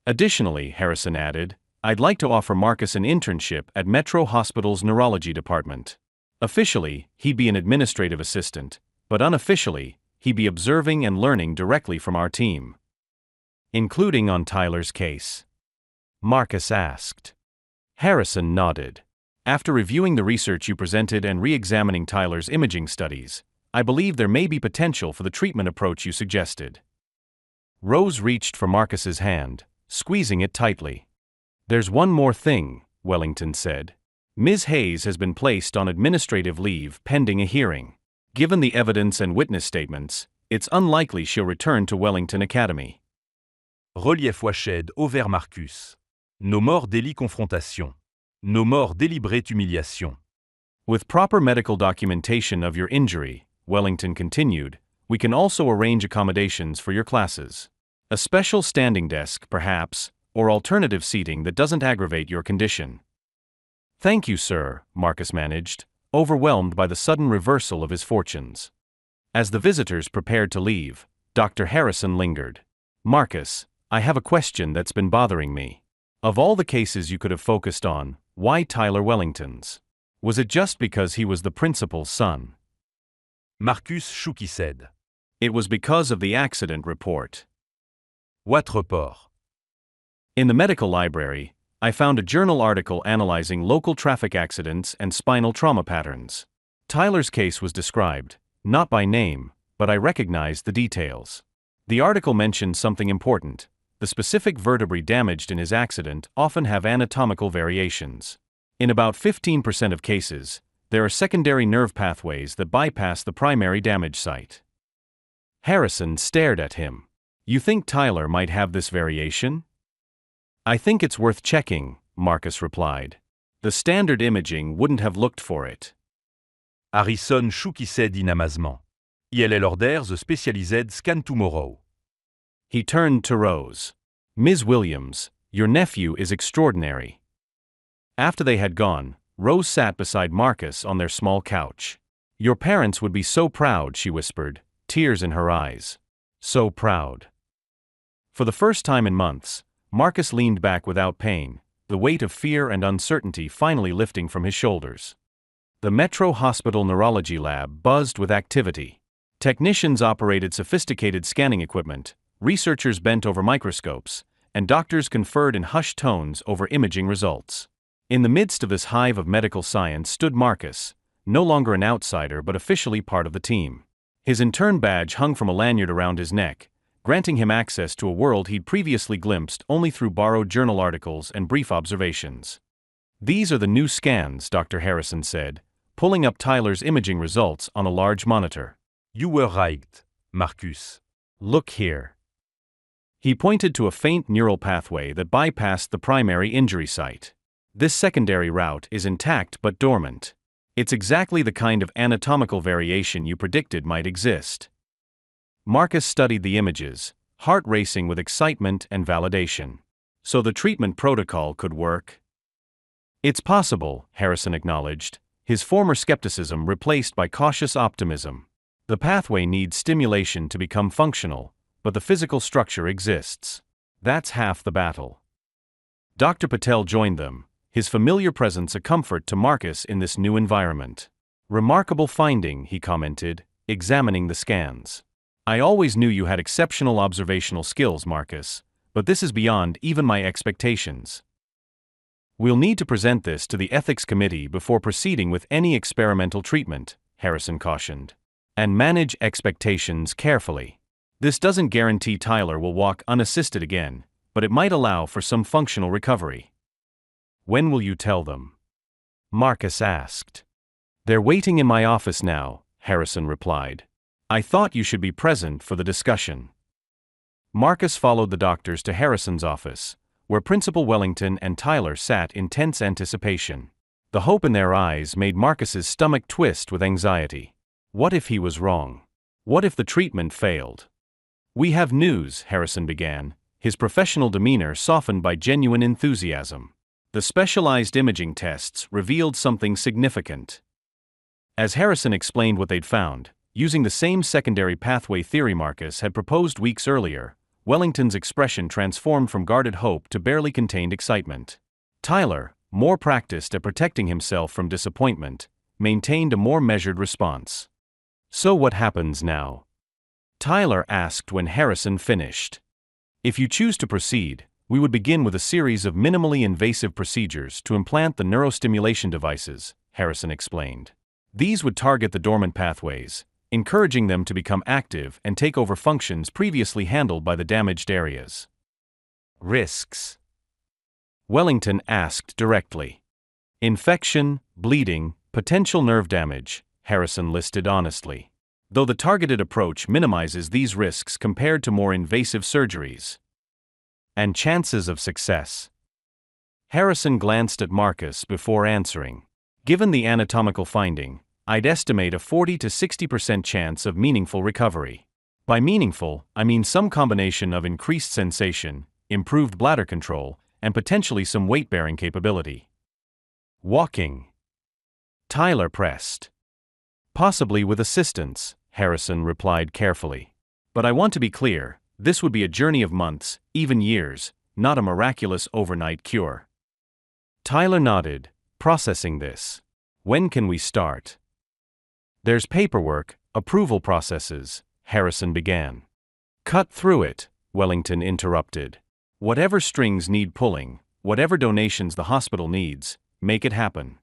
Additionally, Harrison added, I'd like to offer Marcus an internship at Metro Hospital's neurology department. Officially, he'd be an administrative assistant, but unofficially, he'd be observing and learning directly from our team. Including on Tyler's case? Marcus asked. Harrison nodded. After reviewing the research you presented and re-examining Tyler's imaging studies, I believe there may be potential for the treatment approach you suggested. Rose reached for Marcus's hand, squeezing it tightly. There's one more thing, Wellington said. Ms. Hayes has been placed on administrative leave pending a hearing. Given the evidence and witness statements, it's unlikely she'll return to Wellington Academy. Relief Washed Auvers Marcus. No more délit confrontation. No more deliberate humiliation. With proper medical documentation of your injury, Wellington continued, we can also arrange accommodations for your classes. A special standing desk, perhaps, or alternative seating that doesn't aggravate your condition. Thank you, sir, Marcus managed, overwhelmed by the sudden reversal of his fortunes. As the visitors prepared to leave, Dr. Harrison lingered. Marcus, I have a question that's been bothering me. Of all the cases you could have focused on, why Tyler Wellington's? Was it just because he was the principal's son? Marcus shook his head. It was because of the accident report. What report? In the medical library, I found a journal article analyzing local traffic accidents and spinal trauma patterns. Tyler's case was described, not by name, but I recognized the details. The article mentioned something important. The specific vertebrae damaged in his accident often have anatomical variations. In about 15% of cases, there are secondary nerve pathways that bypass the primary damage site. Harrison stared at him. You think Tyler might have this variation? I think it's worth checking, Marcus replied. The standard imaging wouldn't have looked for it. Harrison shook his head in amazement. ILL orders spécialised scan tomorrow. He turned to Rose. Ms. Williams, your nephew is extraordinary. After they had gone, Rose sat beside Marcus on their small couch. Your parents would be so proud, she whispered, tears in her eyes. So proud. For the first time in months, Marcus leaned back without pain, the weight of fear and uncertainty finally lifting from his shoulders. The Metro Hospital Neurology Lab buzzed with activity. Technicians operated sophisticated scanning equipment, researchers bent over microscopes, and doctors conferred in hushed tones over imaging results. In the midst of this hive of medical science stood Marcus, no longer an outsider but officially part of the team. His intern badge hung from a lanyard around his neck, granting him access to a world he'd previously glimpsed only through borrowed journal articles and brief observations. These are the new scans, Dr. Harrison said, pulling up Tyler's imaging results on a large monitor. You were right, Marcus. Look here. He pointed to a faint neural pathway that bypassed the primary injury site. This secondary route is intact but dormant. It's exactly the kind of anatomical variation you predicted might exist. Marcus studied the images, heart racing with excitement and validation. So the treatment protocol could work? It's possible, Harrison acknowledged, his former skepticism replaced by cautious optimism. The pathway needs stimulation to become functional, but the physical structure exists. That's half the battle. Dr. Patel joined them, his familiar presence a comfort to Marcus in this new environment. Remarkable finding, he commented, examining the scans. I always knew you had exceptional observational skills, Marcus, but this is beyond even my expectations. We'll need to present this to the ethics committee before proceeding with any experimental treatment, Harrison cautioned. And manage expectations carefully. This doesn't guarantee Tyler will walk unassisted again, but it might allow for some functional recovery. When will you tell them? Marcus asked. They're waiting in my office now, Harrison replied. I thought you should be present for the discussion. Marcus followed the doctors to Harrison's office, where Principal Wellington and Tyler sat in tense anticipation. The hope in their eyes made Marcus's stomach twist with anxiety. What if he was wrong? What if the treatment failed? We have news, Harrison began, his professional demeanor softened by genuine enthusiasm. The specialized imaging tests revealed something significant. As Harrison explained what they'd found, using the same secondary pathway theory Marcus had proposed weeks earlier, Wellington's expression transformed from guarded hope to barely contained excitement. Tyler, more practiced at protecting himself from disappointment, maintained a more measured response. So what happens now? Tyler asked when Harrison finished. If you choose to proceed, we would begin with a series of minimally invasive procedures to implant the neurostimulation devices, Harrison explained. These would target the dormant pathways, encouraging them to become active and take over functions previously handled by the damaged areas. Risks? Wellington asked directly. Infection, bleeding, potential nerve damage, Harrison listed honestly. Though the targeted approach minimizes these risks compared to more invasive surgeries. And chances of success? Harrison glanced at Marcus before answering. Given the anatomical finding, I'd estimate a 40 to 60% chance of meaningful recovery. By meaningful, I mean some combination of increased sensation, improved bladder control, and potentially some weight-bearing capability. Walking? Tyler pressed. Possibly with assistance, Harrison replied carefully. But I want to be clear, this would be a journey of months, even years, not a miraculous overnight cure. Tyler nodded, processing this. When can we start? There's paperwork, approval processes, Harrison began. Cut through it, Wellington interrupted. Whatever strings need pulling, whatever donations the hospital needs, make it happen.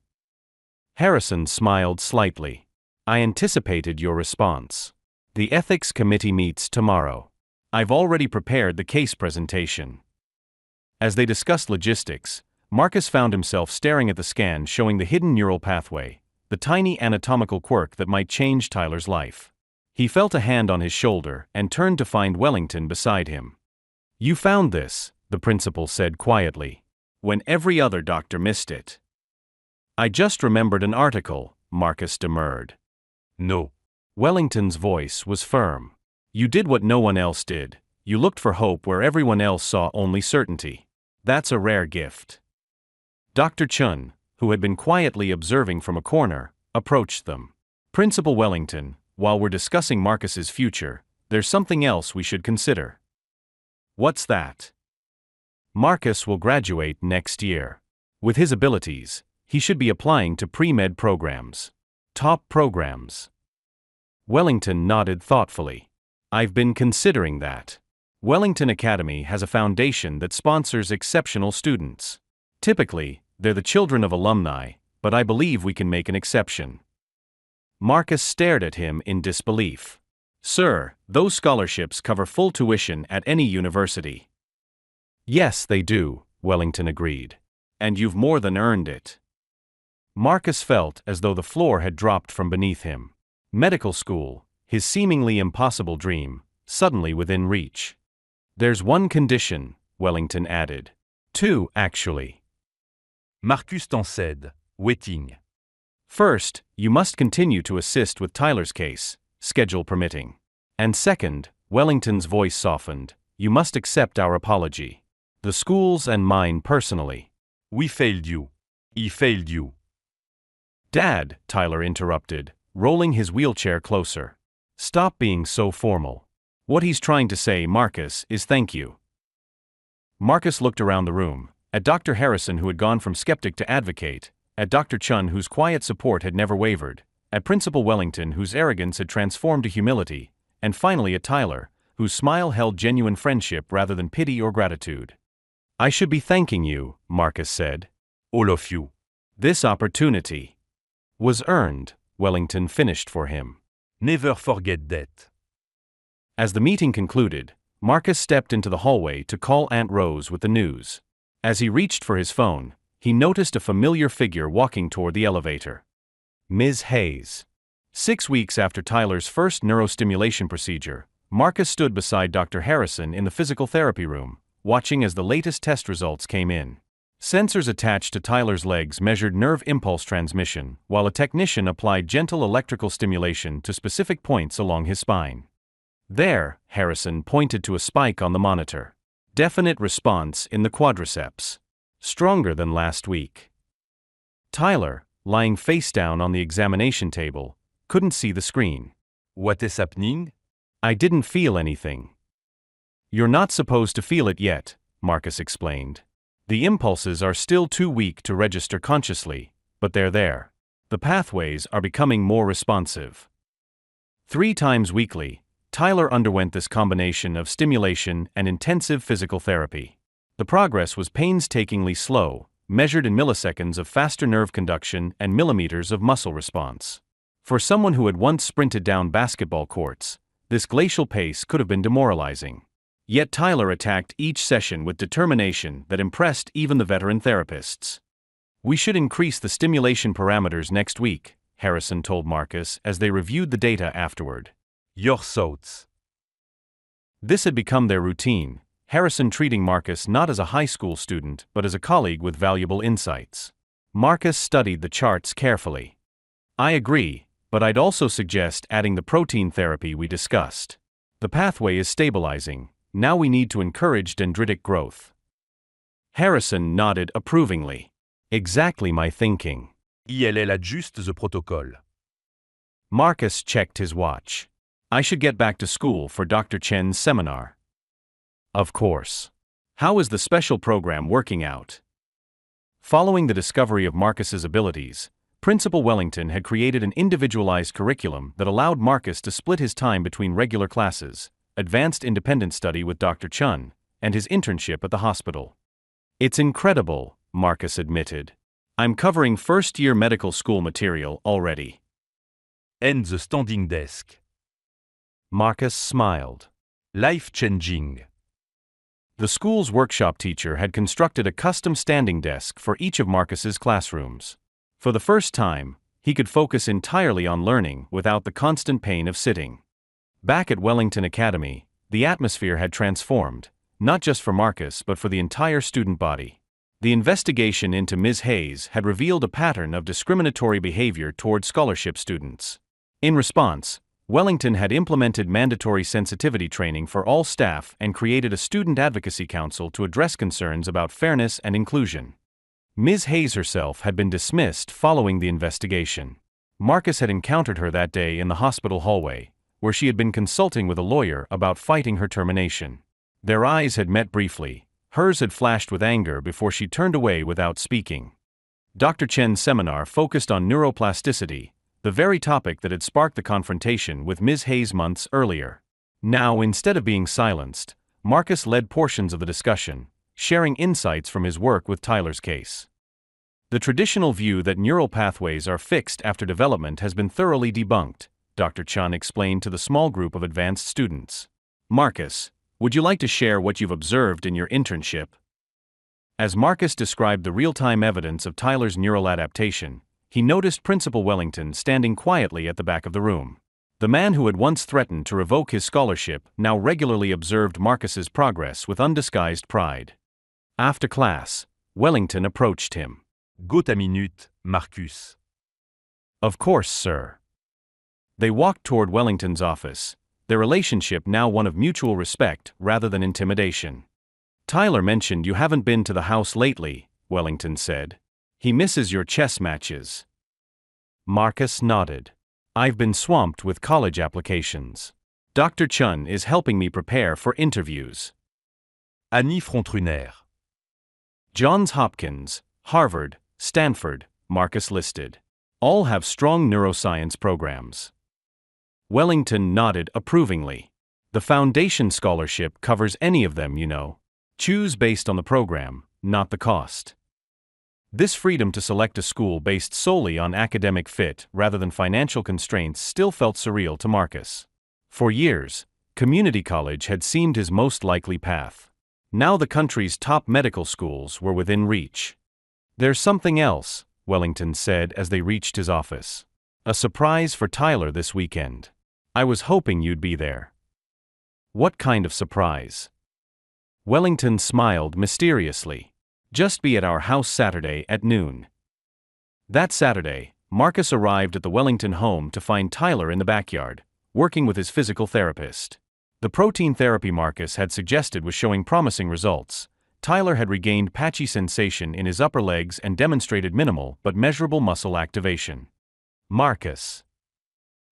Harrison smiled slightly. I anticipated your response. The ethics committee meets tomorrow. I've already prepared the case presentation. As they discussed logistics, Marcus found himself staring at the scan showing the hidden neural pathway, the tiny anatomical quirk that might change Tyler's life. He felt a hand on his shoulder and turned to find Wellington beside him. You found this, the principal said quietly, when every other doctor missed it. I just remembered an article, Marcus demurred. No. Wellington's voice was firm. You did what no one else did. You looked for hope where everyone else saw only certainty. That's a rare gift. Dr. Chun, who had been quietly observing from a corner, approached them. Principal Wellington, while we're discussing Marcus's future, there's something else we should consider. What's that? Marcus will graduate next year. With his abilities, he should be applying to pre-med programs. Top programs. Wellington nodded thoughtfully. I've been considering that. Wellington Academy has a foundation that sponsors exceptional students. Typically, they're the children of alumni, but I believe we can make an exception. Marcus stared at him in disbelief. Sir, those scholarships cover full tuition at any university. Yes, they do, Wellington agreed. And you've more than earned it. Marcus felt as though the floor had dropped from beneath him. Medical school, his seemingly impossible dream, suddenly within reach. There's one condition, Wellington added. Two, actually. Marcus Tanced, waiting. First, you must continue to assist with Tyler's case, schedule permitting. And second, Wellington's voice softened, you must accept our apology. The school's and mine personally. We failed you. He failed you. Dad, Tyler interrupted, rolling his wheelchair closer. Stop being so formal. What he's trying to say, Marcus, is thank you. Marcus looked around the room, at Dr. Harrison, who had gone from skeptic to advocate, at Dr. Chun, whose quiet support had never wavered, at Principal Wellington, whose arrogance had transformed to humility, and finally at Tyler, whose smile held genuine friendship rather than pity or gratitude. I should be thanking you, Marcus said. All of you. This opportunity was earned, Wellington finished for him. Never forget that. As the meeting concluded, Marcus stepped into the hallway to call Aunt Rose with the news. As he reached for his phone, he noticed a familiar figure walking toward the elevator. Ms. Hayes. 6 weeks after Tyler's first neurostimulation procedure, Marcus stood beside Dr. Harrison in the physical therapy room, watching as the latest test results came in. Sensors attached to Tyler's legs measured nerve impulse transmission, while a technician applied gentle electrical stimulation to specific points along his spine. There, Harrison pointed to a spike on the monitor. Definite response in the quadriceps. Stronger than last week. Tyler, lying face down on the examination table, couldn't see the screen. What is happening? I didn't feel anything. You're not supposed to feel it yet, Marcus explained. The impulses are still too weak to register consciously, but they're there. The pathways are becoming more responsive. 3 times weekly, Tyler underwent this combination of stimulation and intensive physical therapy. The progress was painstakingly slow, measured in milliseconds of faster nerve conduction and millimeters of muscle response. For someone who had once sprinted down basketball courts, this glacial pace could have been demoralizing. Yet Tyler attacked each session with determination that impressed even the veteran therapists. We should increase the stimulation parameters next week, Harrison told Marcus as they reviewed the data afterward. Your thoughts. This had become their routine, Harrison treating Marcus not as a high school student but as a colleague with valuable insights. Marcus studied the charts carefully. I agree, but I'd also suggest adding the protein therapy we discussed. The pathway is stabilizing, now we need to encourage dendritic growth. Harrison nodded approvingly. Exactly my thinking. ILL adjuste the protocol. Marcus checked his watch. I should get back to school for Dr. Chen's seminar. Of course. How is the special program working out? Following the discovery of Marcus's abilities, Principal Wellington had created an individualized curriculum that allowed Marcus to split his time between regular classes, advanced independent study with Dr. Chun, and his internship at the hospital. It's incredible, Marcus admitted. I'm covering first-year medical school material already. And the standing desk. Marcus smiled. Life-changing. The school's workshop teacher had constructed a custom standing desk for each of Marcus's classrooms. For the first time, he could focus entirely on learning without the constant pain of sitting. Back at Wellington Academy, the atmosphere had transformed, not just for Marcus but for the entire student body. The investigation into Ms. Hayes had revealed a pattern of discriminatory behavior toward scholarship students. In response, Wellington had implemented mandatory sensitivity training for all staff and created a student advocacy council to address concerns about fairness and inclusion. Ms. Hayes herself had been dismissed following the investigation. Marcus had encountered her that day in the hospital hallway, where she had been consulting with a lawyer about fighting her termination. Their eyes had met briefly. Hers had flashed with anger before she turned away without speaking. Dr. Chen's seminar focused on neuroplasticity, the very topic that had sparked the confrontation with Ms. Hayes months earlier. Now, instead of being silenced, Marcus led portions of the discussion, sharing insights from his work with Tyler's case. The traditional view that neural pathways are fixed after development has been thoroughly debunked, Dr. Chun explained to the small group of advanced students. Marcus, would you like to share what you've observed in your internship? As Marcus described the real-time evidence of Tyler's neural adaptation, he noticed Principal Wellington standing quietly at the back of the room. The man who had once threatened to revoke his scholarship now regularly observed Marcus's progress with undisguised pride. After class, Wellington approached him. Go ta minute, Marcus. Of course, sir. They walked toward Wellington's office, their relationship now one of mutual respect rather than intimidation. Tyler mentioned you haven't been to the house lately, Wellington said. He misses your chess matches. Marcus nodded. I've been swamped with college applications. Dr. Chun is helping me prepare for interviews. Annie Frontrunner. Johns Hopkins, Harvard, Stanford, Marcus listed. All have strong neuroscience programs. Wellington nodded approvingly. The foundation scholarship covers any of them, you know. Choose based on the program, not the cost. This freedom to select a school based solely on academic fit rather than financial constraints still felt surreal to Marcus. For years, community college had seemed his most likely path. Now the country's top medical schools were within reach. There's something else, Wellington said as they reached his office. A surprise for Tyler this weekend. I was hoping you'd be there. What kind of surprise? Wellington smiled mysteriously. Just be at our house Saturday at noon. That Saturday, Marcus arrived at the Wellington home to find Tyler in the backyard, working with his physical therapist. The protein therapy Marcus had suggested was showing promising results. Tyler had regained patchy sensation in his upper legs and demonstrated minimal but measurable muscle activation. Marcus.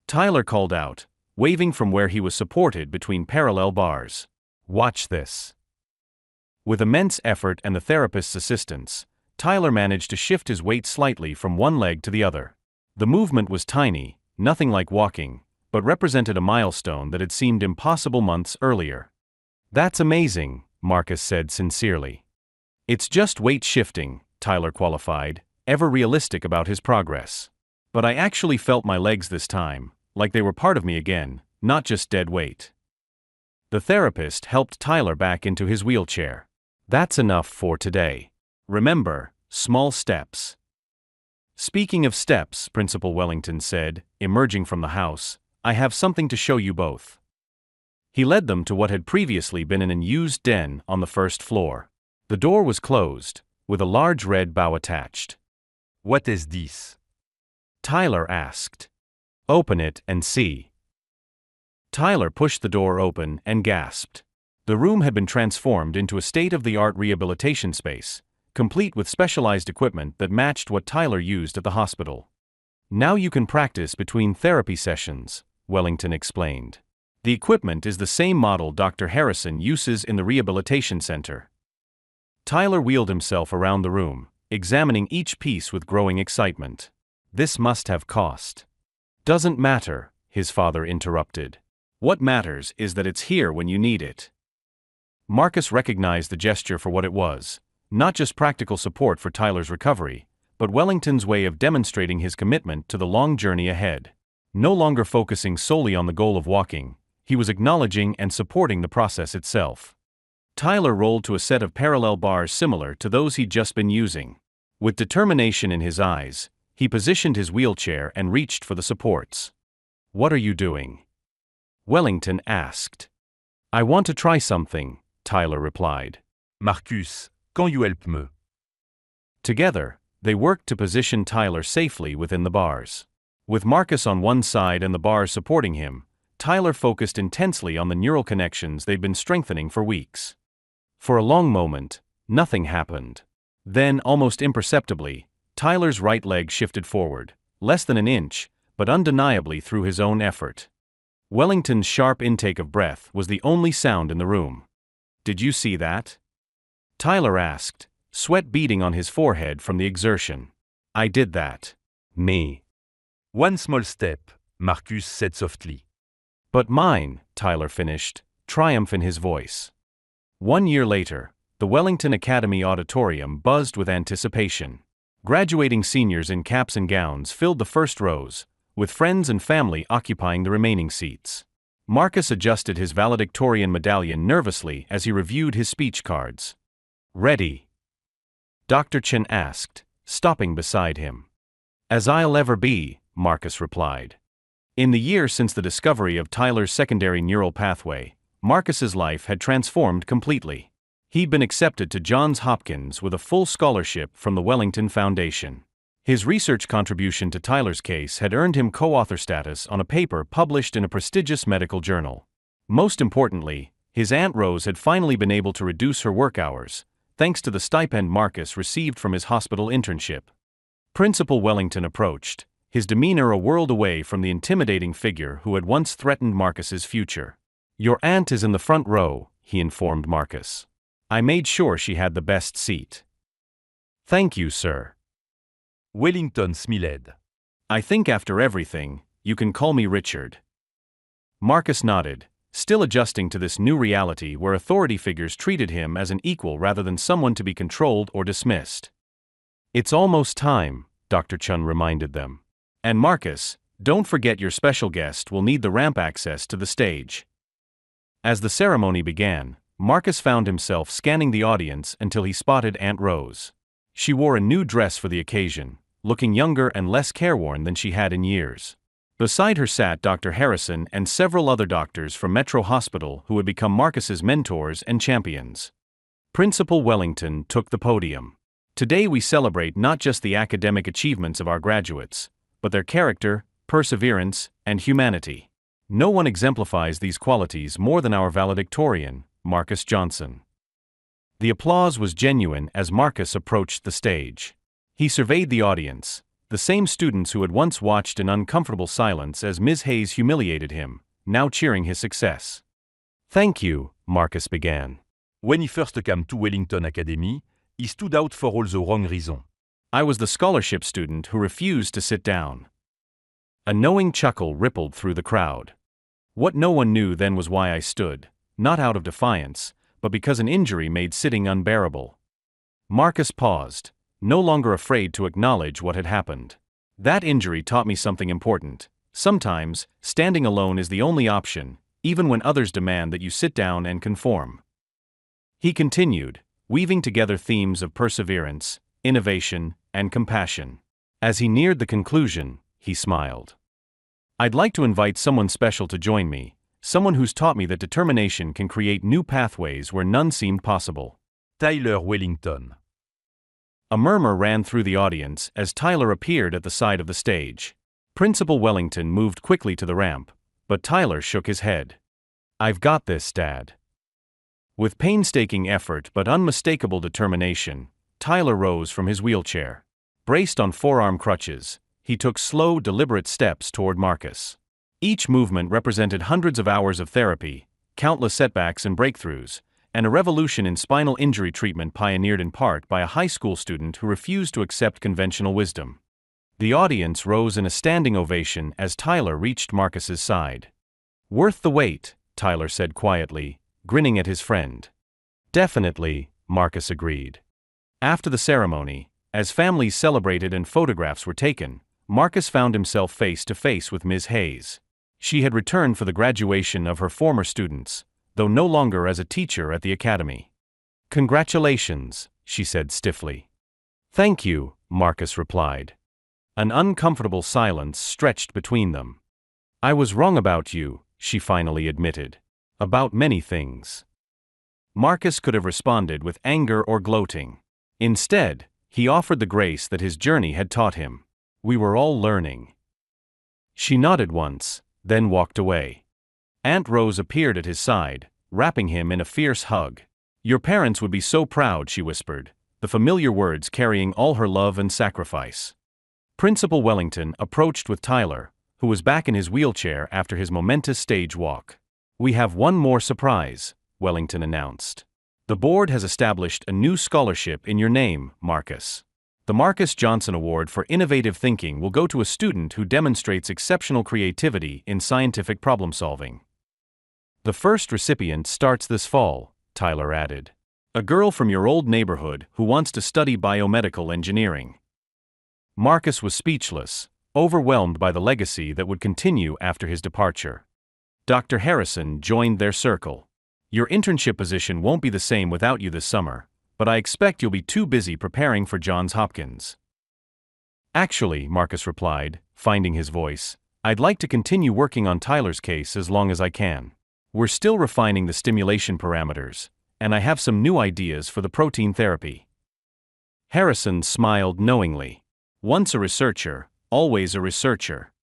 Tyler called out, waving from where he was supported between parallel bars. Watch this. With immense effort and the therapist's assistance, Tyler managed to shift his weight slightly from one leg to the other. The movement was tiny, nothing like walking, but represented a milestone that had seemed impossible months earlier. That's amazing, Marcus said sincerely. It's just weight shifting, Tyler qualified, ever realistic about his progress. But I actually felt my legs this time, like they were part of me again, not just dead weight. The therapist helped Tyler back into his wheelchair. That's enough for today. Remember, small steps. Speaking of steps, Principal Wellington said, emerging from the house, I have something to show you both. He led them to what had previously been an unused den on the first floor. The door was closed, with a large red bow attached. What is this? Tyler asked. Open it and see. Tyler pushed the door open and gasped. The room had been transformed into a state-of-the-art rehabilitation space, complete with specialized equipment that matched what Tyler used at the hospital. Now you can practice between therapy sessions, Wellington explained. The equipment is the same model Dr. Harrison uses in the rehabilitation center. Tyler wheeled himself around the room, examining each piece with growing excitement. This must have cost. Doesn't matter, his father interrupted. What matters is that it's here when you need it. Marcus recognized the gesture for what it was, not just practical support for Tyler's recovery, but Wellington's way of demonstrating his commitment to the long journey ahead. No longer focusing solely on the goal of walking, he was acknowledging and supporting the process itself. Tyler rolled to a set of parallel bars similar to those he'd just been using. With determination in his eyes, he positioned his wheelchair and reached for the supports. What are you doing? Wellington asked. I want to try something, Tyler replied. Marcus, quand you help me? Together, they worked to position Tyler safely within the bars. With Marcus on one side and the bars supporting him, Tyler focused intensely on the neural connections they'd been strengthening for weeks. For a long moment, nothing happened. Then, almost imperceptibly, Tyler's right leg shifted forward, less than an inch, but undeniably through his own effort. Wellington's sharp intake of breath was the only sound in the room. Did you see that? Tyler asked, sweat beading on his forehead from the exertion. I did that. Me. One small step, Marcus said softly. But mine, Tyler finished, triumph in his voice. 1 year later, the Wellington Academy auditorium buzzed with anticipation. Graduating seniors in caps and gowns filled the first rows, with friends and family occupying the remaining seats. Marcus adjusted his valedictorian medallion nervously as he reviewed his speech cards. Ready? Dr. Chen asked, stopping beside him. As I'll ever be, Marcus replied. In the year since the discovery of Tyler's secondary neural pathway, Marcus's life had transformed completely. He'd been accepted to Johns Hopkins with a full scholarship from the Wellington Foundation. His research contribution to Tyler's case had earned him co-author status on a paper published in a prestigious medical journal. Most importantly, his Aunt Rose had finally been able to reduce her work hours, thanks to the stipend Marcus received from his hospital internship. Principal Wellington approached, his demeanor a world away from the intimidating figure who had once threatened Marcus's future. "Your aunt is in the front row," he informed Marcus. "I made sure she had the best seat." "Thank you, sir." Wellington smiled. "I think after everything, you can call me Richard." Marcus nodded, still adjusting to this new reality where authority figures treated him as an equal rather than someone to be controlled or dismissed. "It's almost time," Dr. Chun reminded them. "And Marcus, don't forget your special guest will need the ramp access to the stage." As the ceremony began, Marcus found himself scanning the audience until he spotted Aunt Rose. She wore a new dress for the occasion, looking younger and less careworn than she had in years. Beside her sat Dr. Harrison and several other doctors from Metro Hospital who had become Marcus's mentors and champions. Principal Wellington took the podium. "Today we celebrate not just the academic achievements of our graduates, but their character, perseverance, and humanity. No one exemplifies these qualities more than our valedictorian, Marcus Johnson." The applause was genuine as Marcus approached the stage. He surveyed the audience, the same students who had once watched in uncomfortable silence as Ms. Hayes humiliated him, now cheering his success. "Thank you," Marcus began. When he first came to Wellington Academy, he stood out for all the wrong reasons. "I was the scholarship student who refused to sit down." A knowing chuckle rippled through the crowd. What no one knew then was why I stood, not out of defiance, but because an injury made sitting unbearable. Marcus paused, no longer afraid to acknowledge what had happened. "That injury taught me something important. Sometimes, standing alone is the only option, even when others demand that you sit down and conform." He continued, weaving together themes of perseverance, innovation, and compassion. As he neared the conclusion, he smiled. "I'd like to invite someone special to join me, someone who's taught me that determination can create new pathways where none seemed possible." Tyler Wellington. A murmur ran through the audience as Tyler appeared at the side of the stage. Principal Wellington moved quickly to the ramp, but Tyler shook his head. "I've got this, Dad." With painstaking effort but unmistakable determination, Tyler rose from his wheelchair. Braced on forearm crutches, he took slow, deliberate steps toward Marcus. Each movement represented hundreds of hours of therapy, countless setbacks and breakthroughs, and a revolution in spinal injury treatment pioneered in part by a high school student who refused to accept conventional wisdom. The audience rose in a standing ovation as Tyler reached Marcus's side. "Worth the wait," Tyler said quietly, grinning at his friend. "Definitely," Marcus agreed. After the ceremony, as families celebrated and photographs were taken, Marcus found himself face to face with Ms. Hayes. She had returned for the graduation of her former students, though no longer as a teacher at the academy. "Congratulations," she said stiffly. "Thank you," Marcus replied. An uncomfortable silence stretched between them. "I was wrong about you," she finally admitted. "About many things." Marcus could have responded with anger or gloating. Instead, he offered the grace that his journey had taught him. "We were all learning." She nodded once, then walked away. Aunt Rose appeared at his side, wrapping him in a fierce hug. "Your parents would be so proud," she whispered, the familiar words carrying all her love and sacrifice. Principal Wellington approached with Tyler, who was back in his wheelchair after his momentous stage walk. "We have one more surprise," Wellington announced. "The board has established a new scholarship in your name, Marcus. The Marcus Johnson Award for Innovative Thinking will go to a student who demonstrates exceptional creativity in scientific problem-solving. The first recipient starts this fall," Tyler added. "A girl from your old neighborhood who wants to study biomedical engineering." Marcus was speechless, overwhelmed by the legacy that would continue after his departure. Dr. Harrison joined their circle. "Your internship position won't be the same without you this summer, but I expect you'll be too busy preparing for Johns Hopkins." "Actually," Marcus replied, finding his voice, "I'd like to continue working on Tyler's case as long as I can. We're still refining the stimulation parameters, and I have some new ideas for the protein therapy." Harrison smiled knowingly. Once a researcher, always a researcher.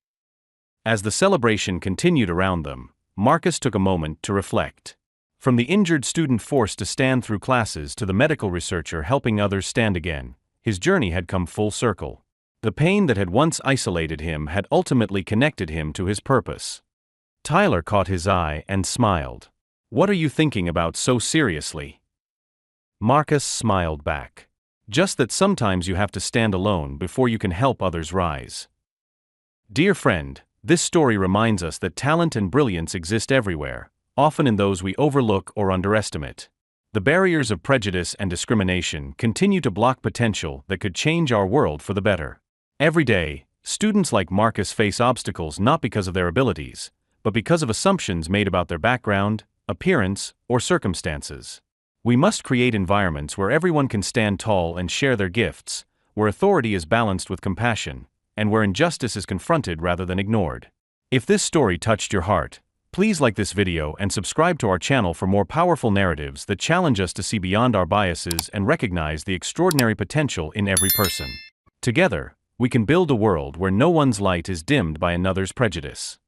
As the celebration continued around them, Marcus took a moment to reflect. From the injured student forced to stand through classes to the medical researcher helping others stand again, his journey had come full circle. The pain that had once isolated him had ultimately connected him to his purpose. Tyler caught his eye and smiled. "What are you thinking about so seriously?" Marcus smiled back. "Just that sometimes you have to stand alone before you can help others rise." Dear friend, this story reminds us that talent and brilliance exist everywhere, often in those we overlook or underestimate. The barriers of prejudice and discrimination continue to block potential that could change our world for the better. Every day, students like Marcus face obstacles not because of their abilities, but because of assumptions made about their background, appearance, or circumstances. We must create environments where everyone can stand tall and share their gifts, where authority is balanced with compassion, and where injustice is confronted rather than ignored. If this story touched your heart, please like this video and subscribe to our channel for more powerful narratives that challenge us to see beyond our biases and recognize the extraordinary potential in every person. Together, we can build a world where no one's light is dimmed by another's prejudice.